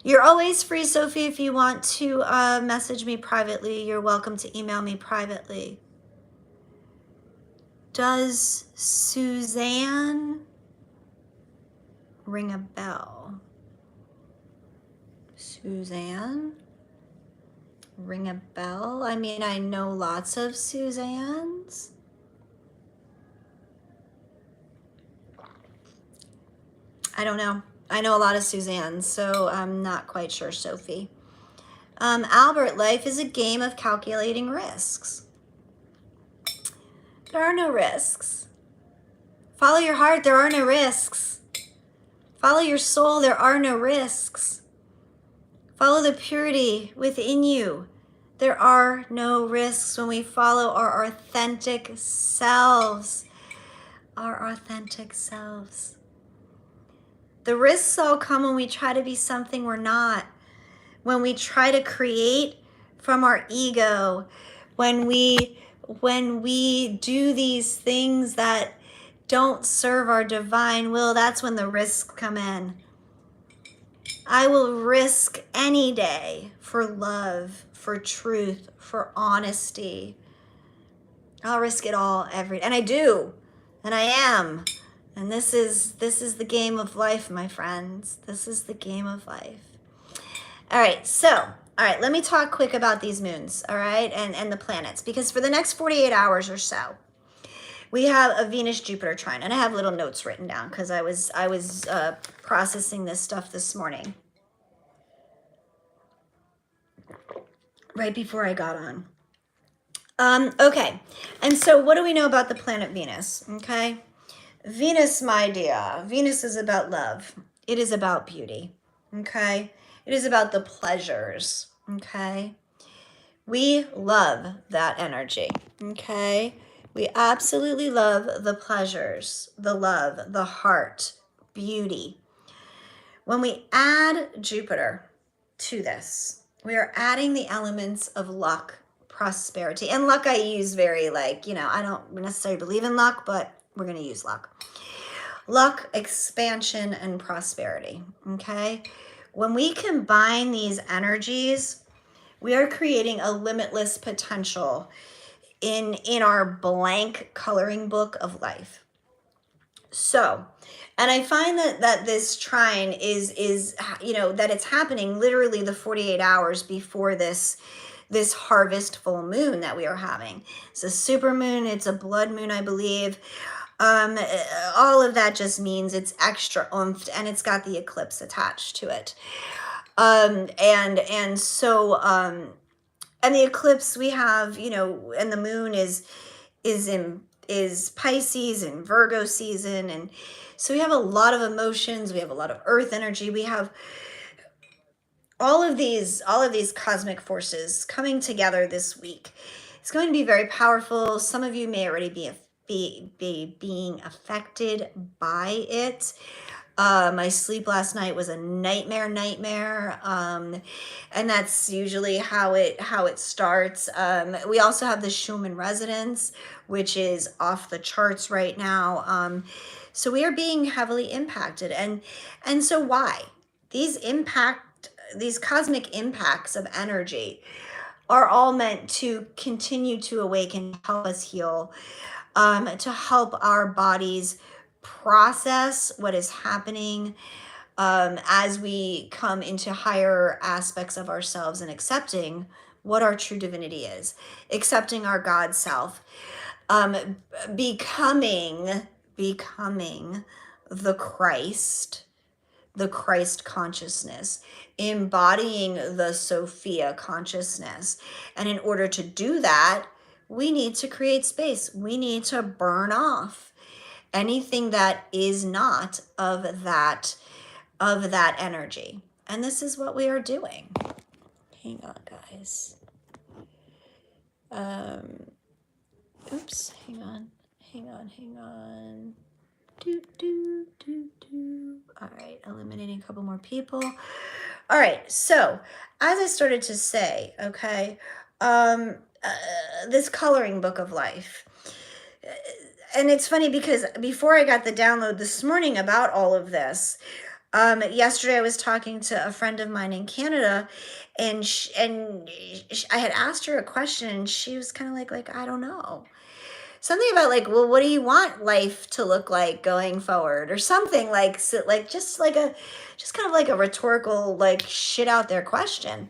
You're always free, Sophie, if you want to message me privately. You're welcome to email me privately. Does Suzanne ring a bell? Suzanne? Ring a bell? I mean, I know lots of Suzannes. I don't know. I know a lot of Suzannes, so I'm not quite sure, Sophie. Albert, life is a game of calculating risks. There are no risks. Follow your heart, there are no risks. Follow your soul, there are no risks. Follow the purity within you. There are no risks when we follow our authentic selves. Our authentic selves. The risks all come when we try to be something we're not. When we try to create from our ego. When we do these things that don't serve our divine will, that's when the risks come in. I will risk any day for love, for truth, for honesty. I'll risk it all and I do, and I am. And this is the game of life, my friends. This is the game of life. All right, let me talk quick about these moons, all right, and the planets, because for the next 48 hours or so, we have a Venus-Jupiter trine, and I have little notes written down because I was processing this stuff this morning, right before I got on. Okay, and so what do we know about the planet Venus? Okay, Venus, my dear, Venus is about love. It is about beauty. Okay, it is about the pleasures. Okay, we love that energy. Okay, we absolutely love the pleasures, the love, the heart, beauty. When we add Jupiter to this, we are adding the elements of luck, prosperity. And luck I use very I don't necessarily believe in luck, but we're going to use luck. Luck, expansion, and prosperity, okay? When we combine these energies, we are creating a limitless potential in our blank coloring book of life. So, and I find that this trine is that it's happening literally the 48 hours before this harvest full moon that we are having. It's a super moon, it's a blood moon, I believe. All of that just means it's extra oomphed, and it's got the eclipse attached to it. And the eclipse we have, and the moon is Pisces and Virgo season, and so we have a lot of emotions, we have a lot of earth energy, we have all of these cosmic forces coming together this week. It's going to be very powerful. Some of you may already be being affected by it. My sleep last night was a nightmare, and that's usually how it starts. We also have the Schuman Resonance, which is off the charts right now. So we are being heavily impacted, and so why? These cosmic impacts of energy are all meant to continue to awaken, help us heal, to help our bodies process what is happening as we come into higher aspects of ourselves and accepting what our true divinity is, accepting our God self, becoming the Christ consciousness, embodying the Sophia consciousness. And in order to do that, we need to create space. We need to burn off anything that is not of that energy. And this is what we are doing. Hang on, guys. Oops, hang on. All right, eliminating a couple more people. All right, so as I started to say, okay, this coloring book of life. And it's funny because before I got the download this morning about all of this, yesterday I was talking to a friend of mine in Canada, and I had asked her a question, and she was kind of like, I don't know. Something about well, what do you want life to look like going forward, or something just kind of like a rhetorical shit out there question.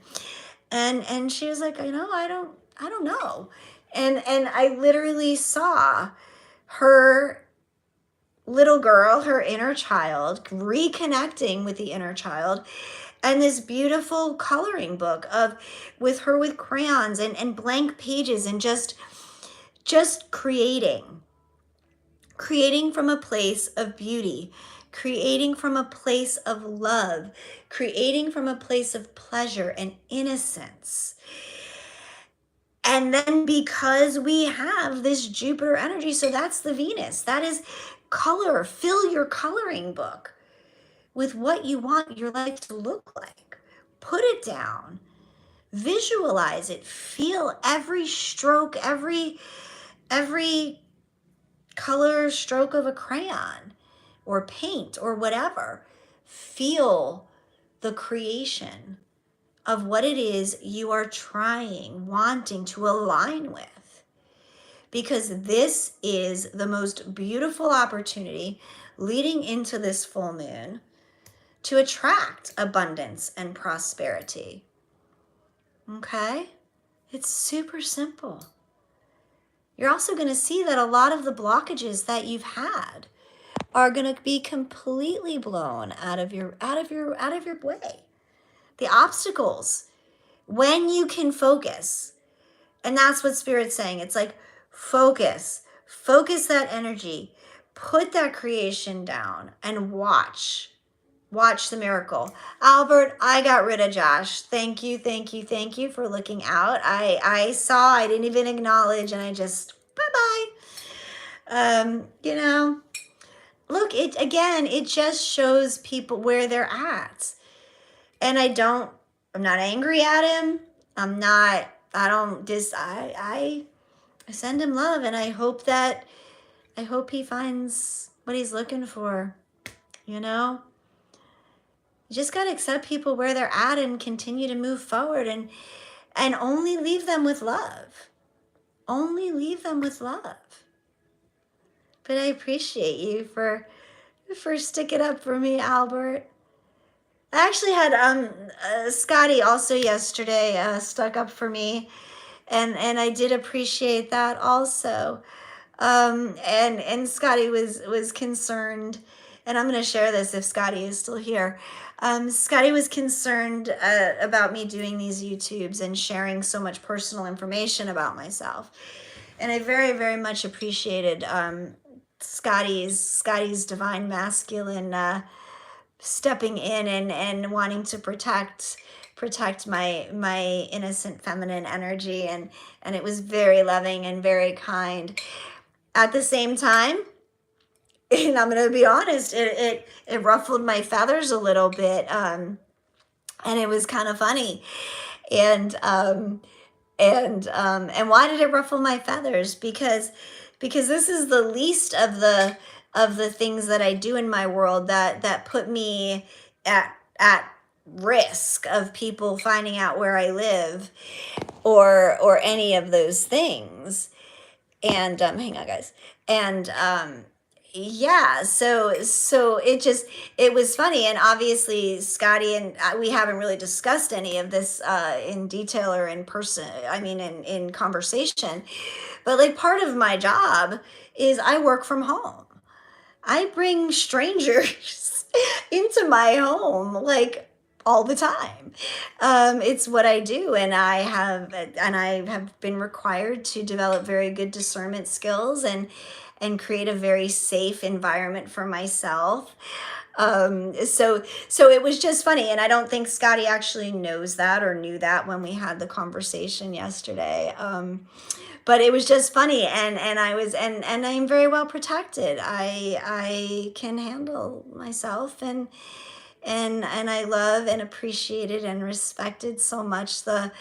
And she was like, I don't know. And I literally saw her little girl, her inner child, reconnecting with the inner child, and this beautiful coloring book with crayons and blank pages, and just creating from a place of beauty, creating from a place of love, creating from a place of pleasure and innocence. And then because we have this Jupiter energy, so that's the Venus, that is color. Fill your coloring book with what you want your life to look like. Put it down, visualize it, feel every stroke, every color stroke of a crayon or paint or whatever. Feel the creation of what it is you are trying, wanting to align with. Because this is the most beautiful opportunity leading into this full moon to attract abundance and prosperity. Okay? It's super simple. You're also going to see that a lot of the blockages that you've had are going to be completely blown out of your way. The obstacles, when you can focus, and that's what Spirit's saying. It's like focus that energy, put that creation down, and watch the miracle. Albert, I got rid of Josh. Thank you for looking out. I saw, I didn't even acknowledge, and I just, bye-bye. Look, it just shows people where they're at. And I'm not angry at him. I send him love, and I hope he finds what he's looking for, You just got to accept people where they're at and continue to move forward and only leave them with love. Only leave them with love. But I appreciate you for sticking up for me, Albert. I actually had Scotty also yesterday stuck up for me, and I did appreciate that also. And Scotty was concerned, and I'm going to share this if Scotty is still here. Scotty was concerned about me doing these YouTubes and sharing so much personal information about myself. And I very, very much appreciated Scotty's divine masculine stepping in and wanting to protect my innocent feminine energy, and it was very loving and very kind. At the same time, and I'm gonna be honest, it ruffled my feathers a little bit, and it was kind of funny. And why did it ruffle my feathers? Because this is the least of the things that I do in my world that put me at risk of people finding out where I live or any of those things. And hang on, guys. And yeah, so it was funny. And obviously Scotty and we haven't really discussed any of this in detail or in person, in conversation, but like part of my job is I work from home. I bring strangers into my home like all the time. It's what I do, and I have been required to develop very good discernment skills and create a very safe environment for myself. So it was just funny, and I don't think Scotty actually knows that or knew that when we had the conversation yesterday. But it was just funny, and I'm very well protected. I can handle myself, and I love and appreciated and respected so much that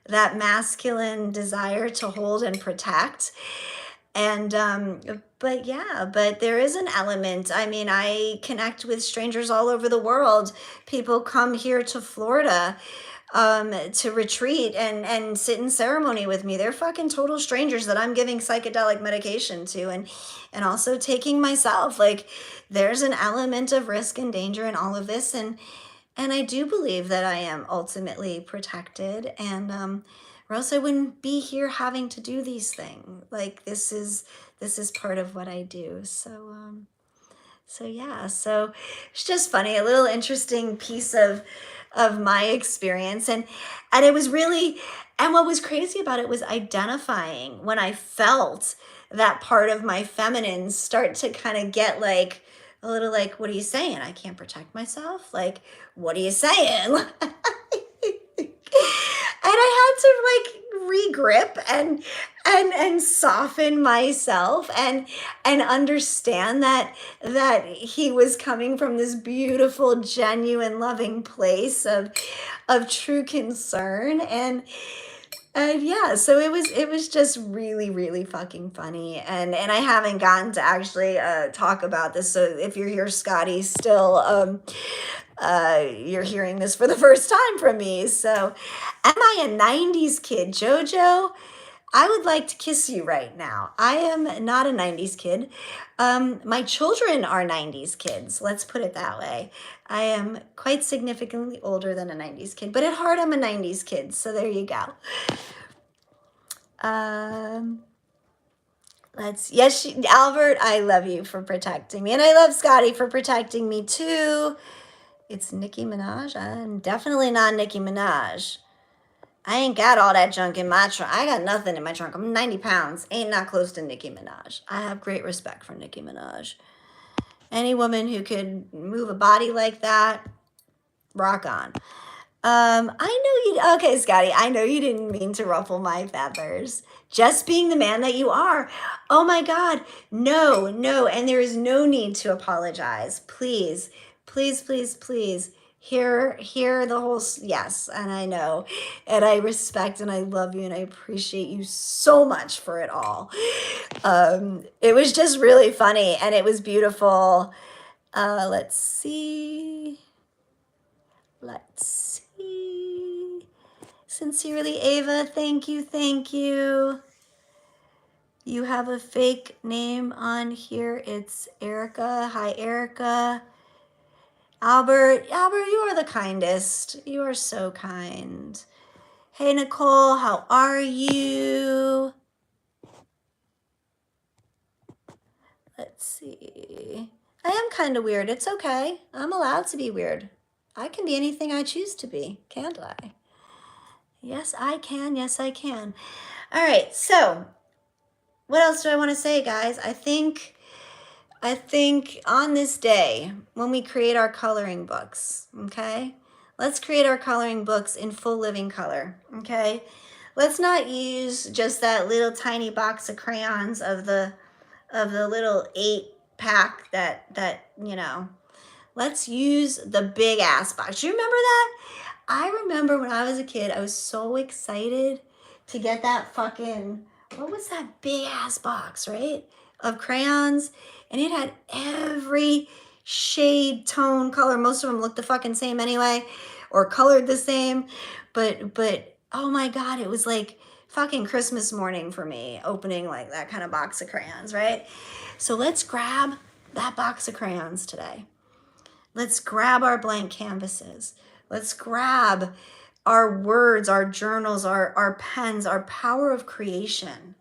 masculine desire to hold and protect. And but there is an element. I connect with strangers all over the world. People come here to Florida to retreat and sit in ceremony with me. They're fucking total strangers that I'm giving psychedelic medication to and also taking myself. Like, there's an element of risk and danger in all of this, and I do believe that I am ultimately protected, and or else I wouldn't be here having to do these things. Like, this is part of what I do. So yeah, so it's just funny, a little interesting piece of my experience, and it was really, and what was crazy about it was identifying when I felt that part of my feminine start to kind of get like a little like, what are you saying? I can't protect myself? Like, what are you saying? And I had to like regrip and soften myself and understand that he was coming from this beautiful, genuine, loving place of true concern. And And yeah, so it was just really, really fucking funny. And I haven't gotten to actually talk about this. So if you're here, Scotty, still you're hearing this for the first time from me. So am I a 90s kid, Jojo? I would like to kiss you right now. I am not a 90s kid. My children are 90s kids. Let's put it that way. I am quite significantly older than a 90s kid, but at heart, I'm a 90s kid. So there you go. Albert, I love you for protecting me. And I love Scotty for protecting me too. It's Nicki Minaj. I'm definitely not Nicki Minaj. I ain't got all that junk in my trunk. I got nothing in my trunk. I'm 90 pounds. Ain't not close to Nicki Minaj. I have great respect for Nicki Minaj. Any woman who could move a body like that, rock on. Okay, Scotty, I know you didn't mean to ruffle my feathers. Just being the man that you are. Oh my God. No. And there is no need to apologize. Please. Hear the whole, yes, and I know, and I respect and I love you and I appreciate you so much for it all. It was just really funny and it was beautiful. Let's see. Sincerely, Ava, thank you. You have a fake name on here. It's Erica. Hi, Erica. Albert, you are the kindest. You are so kind. Hey, Nicole, how are you? Let's see. I am kind of weird. It's okay. I'm allowed to be weird. I can be anything I choose to be, can't I? Yes, I can. All right, so what else do I want to say, guys? I think on this day, when we create our coloring books, okay? Let's create our coloring books in full living color, okay? Let's not use just that little tiny box of crayons of the little 8-pack that, you know. Let's use the big ass box. Do you remember that? I remember when I was a kid, I was so excited to get that fucking, what was that big ass box, right? Of crayons. And it had every shade, tone, color. Most of them looked the fucking same anyway, or colored the same. But oh my God, it was like fucking Christmas morning for me, opening like that kind of box of crayons, right? So let's grab that box of crayons today. Let's grab our blank canvases. Let's grab our words, our journals, our pens, our power of creation.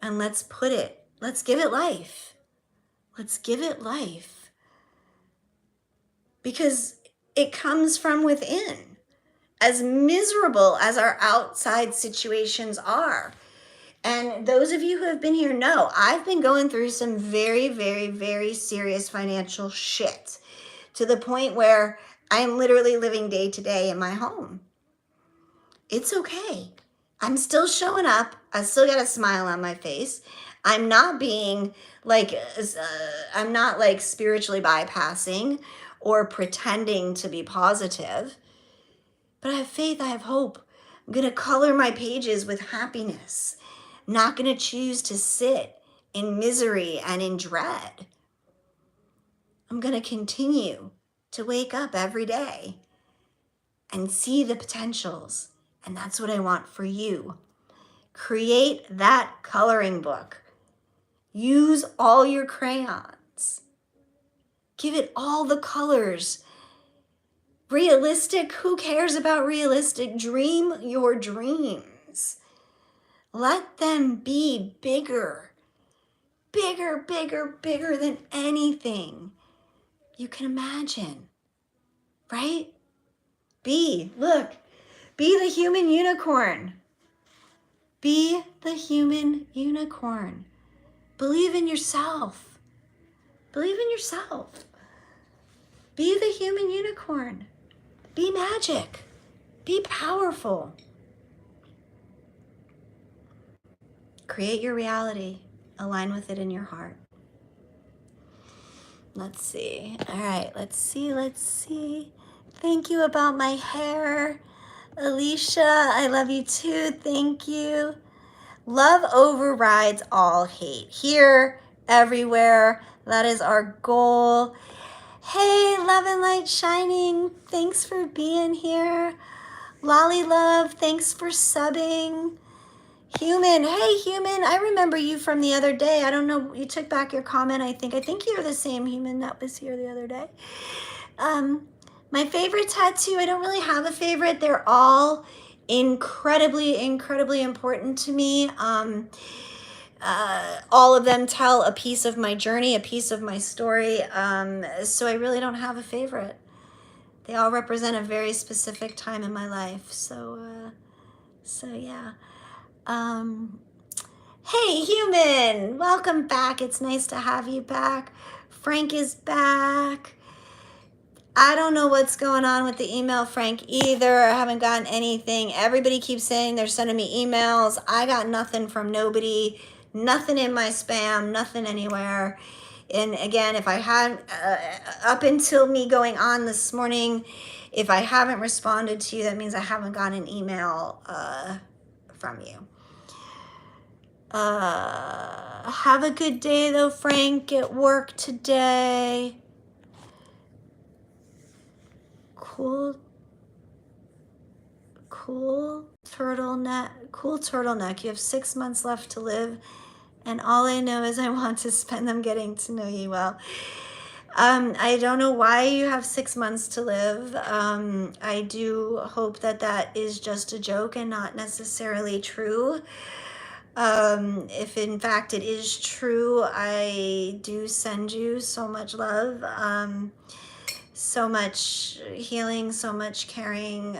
And let's give it life. Let's give it life. Because it comes from within. As miserable as our outside situations are. And those of you who have been here know, I've been going through some very, very, very serious financial shit to the point where I'm literally living day to day in my home. It's okay. I'm still showing up. I still got a smile on my face. I'm not being like, I'm not like spiritually bypassing or pretending to be positive. But I have faith, I have hope. I'm going to color my pages with happiness. I'm not going to choose to sit in misery and in dread. I'm going to continue to wake up every day and see the potentials. And that's what I want for you. Create that coloring book. Use all your crayons. Give it all the colors. Realistic, who cares about realistic? Dream your dreams. Let them be bigger. Bigger than anything you can imagine. Right? Be the human unicorn. Be the human unicorn. Believe in yourself. Believe in yourself. Be the human unicorn. Be magic. Be powerful. Create your reality. Align with it in your heart. Let's see. All right, let's see. Thank you about my hair. Alicia, I love you too. Thank you. Love overrides all hate. Here, everywhere. That is our goal. Hey, love and light shining. Thanks for being here. Lolly love, thanks for subbing. Human, hey human, I remember you from the other day. I don't know, you took back your comment, I think you're the same human that was here the other day. My favorite tattoo, I don't really have a favorite. They're all incredibly important to me. All of them tell a piece of my journey, a piece of my story. So I really don't have a favorite. They all represent a very specific time in my life. So yeah. Hey, human, welcome back. It's nice to have you back. Frank is back. I don't know what's going on with the email, Frank, either. I haven't gotten anything. Everybody keeps saying they're sending me emails. I got nothing from nobody, nothing in my spam, nothing anywhere. And again, if I had, up until me going on this morning, if I haven't responded to you, that means I haven't gotten an email from you. Have a good day though, Frank, at work today. Cool turtleneck. You have 6 months left to live, and all I know is I want to spend them getting to know you well. I don't know why you have 6 months to live. I do hope that that is just a joke and not necessarily true. If in fact it is true, I do send you so much love. So much healing, so much caring.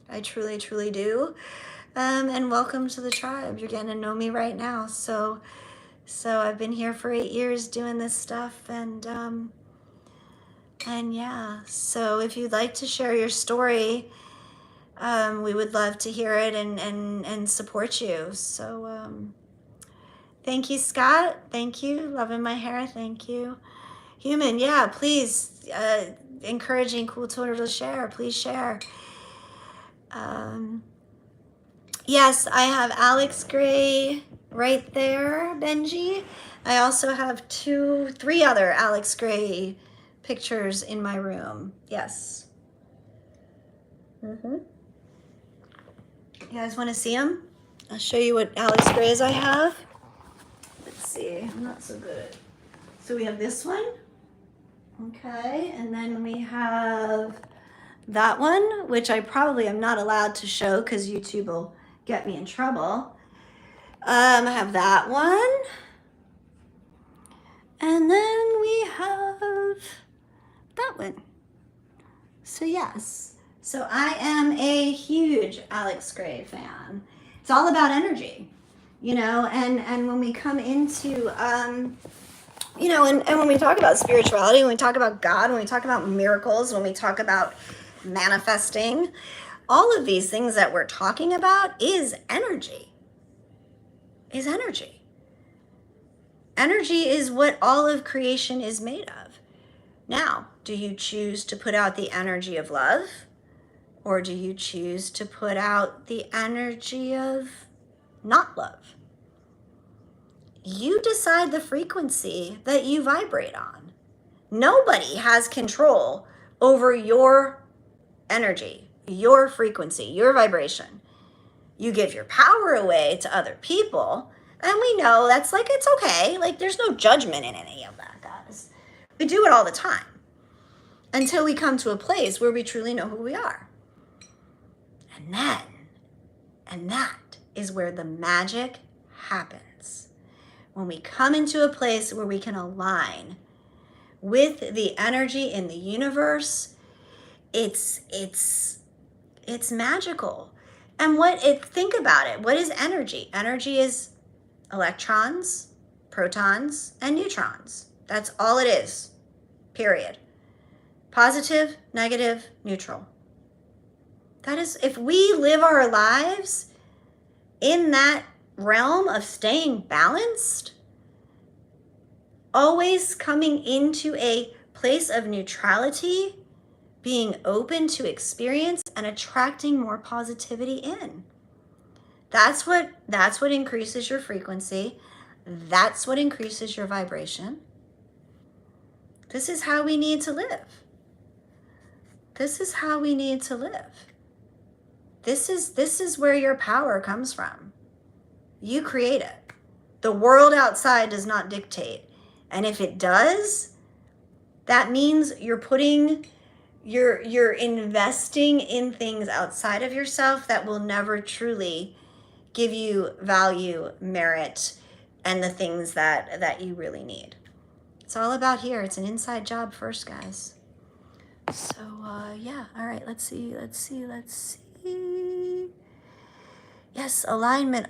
I truly do. And welcome to the tribe. You're getting to know me right now. So I've been here for 8 years doing this stuff, and yeah. So if you'd like to share your story, we would love to hear it and support you. So thank you, Scott. Thank you. Loving my hair. Thank you. Human, yeah, please, encouraging Cool Turtle to share. Please share. Yes, I have Alex Gray right there, Benji. I also have 3 other Alex Gray pictures in my room. Yes. You guys want to see them? I'll show you what Alex Grays I have. Let's see, I'm not so good. So we have this one. Okay, and then we have that one, which I probably am not allowed to show because YouTube will get me in trouble. I have that one. And then we have that one. So yes, so I am a huge Alex Gray fan. It's all about energy, you know, and when we come into, you know, and when we talk about spirituality, when we talk about God, when we talk about miracles, when we talk about manifesting, all of these things that we're talking about is energy. Energy is what all of creation is made of. Now, do you choose to put out the energy of love, or do you choose to put out the energy of not love? You decide the frequency that you vibrate on. Nobody has control over your energy, your frequency, your vibration. You give your power away to other people, and we know that's like, it's okay. Like, there's no judgment in any of that, guys. We do it all the time until we come to a place where we truly know who we are. And that is where the magic happens. When we come into a place where we can align with the energy in the universe, it's magical. And think about it. What is energy? Energy is electrons, protons, and neutrons. That's all it is, period. Positive, negative, neutral. That is, if we live our lives in that realm of staying balanced, always coming into a place of neutrality, being open to experience and attracting more positivity in. That's what increases your frequency. That's what increases your vibration. This is how we need to live. This is how we need to live. This is where your power comes from. You create it. The world outside does not dictate. And if it does, that means you're investing in things outside of yourself that will never truly give you value, merit, and the things that you really need. It's all about here. It's an inside job first, guys. So, yeah. All right, let's see. Yes, alignment.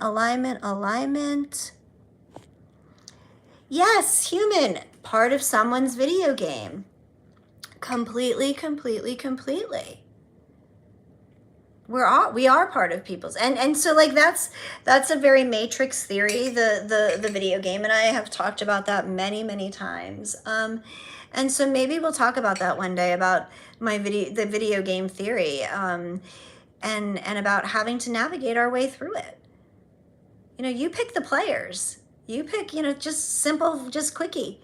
Yes, human, part of someone's video game. Completely. We are part of people's, and so like that's a very matrix theory, the video game, and I have talked about that many times. And so maybe we'll talk about that one day, about the video game theory, and about having to navigate our way through it. You pick the players. You pick, just simple, just quickie.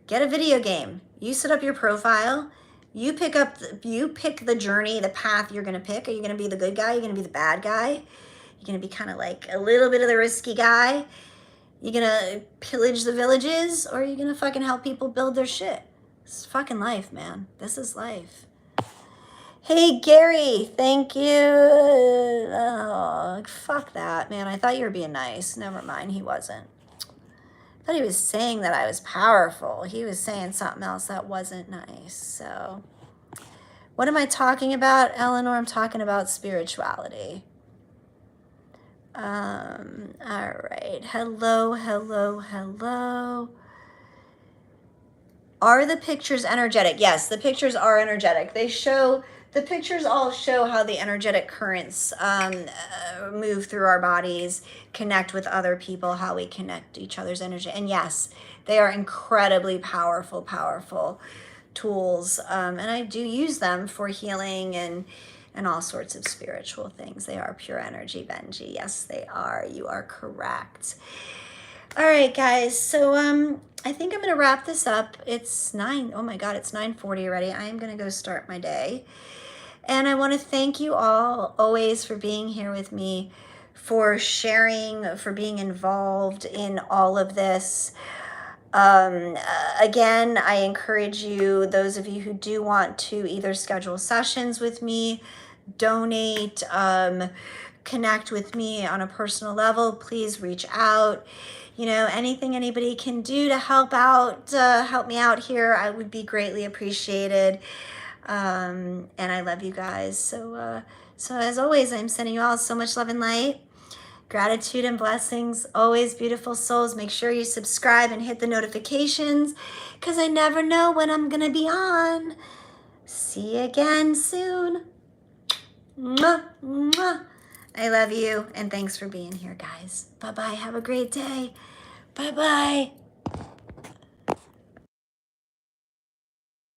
Get a video game. You set up your profile. You pick the journey, the path you're going to pick. Are you going to be the good guy? Are you going to be the bad guy? You're going to be kind of like a little bit of the risky guy. You're going to pillage the villages, or are you going to fucking help people build their shit? This is fucking life, man. This is life. Hey, Gary, thank you. Oh, fuck that, man. I thought you were being nice. Never mind, he wasn't. I thought he was saying that I was powerful. He was saying something else that wasn't nice. So, what am I talking about, Eleanor? I'm talking about spirituality. All right. Hello. Are the pictures energetic? Yes, the pictures are energetic. The pictures all show how the energetic currents move through our bodies, connect with other people, how we connect to each other's energy. And yes, they are incredibly powerful tools. And I do use them for healing and all sorts of spiritual things. They are pure energy, Benji. Yes, they are. You are correct. All right, guys. So I think I'm going to wrap this up. It's 9. Oh my God, it's 9:40 already. I am going to go start my day. And I want to thank you all always for being here with me, for sharing, for being involved in all of this. Again, I encourage you, those of you who do want to either schedule sessions with me, donate, connect with me on a personal level, please reach out. Anything anybody can do to help me out here, I would be greatly appreciated. And I love you guys. So as always, I'm sending you all so much love and light, gratitude and blessings. Always beautiful souls. Make sure you subscribe and hit the notifications, because I never know when I'm going to be on. See you again soon. Mwah, mwah. I love you, and thanks for being here, guys. Bye-bye. Have a great day. Bye-bye.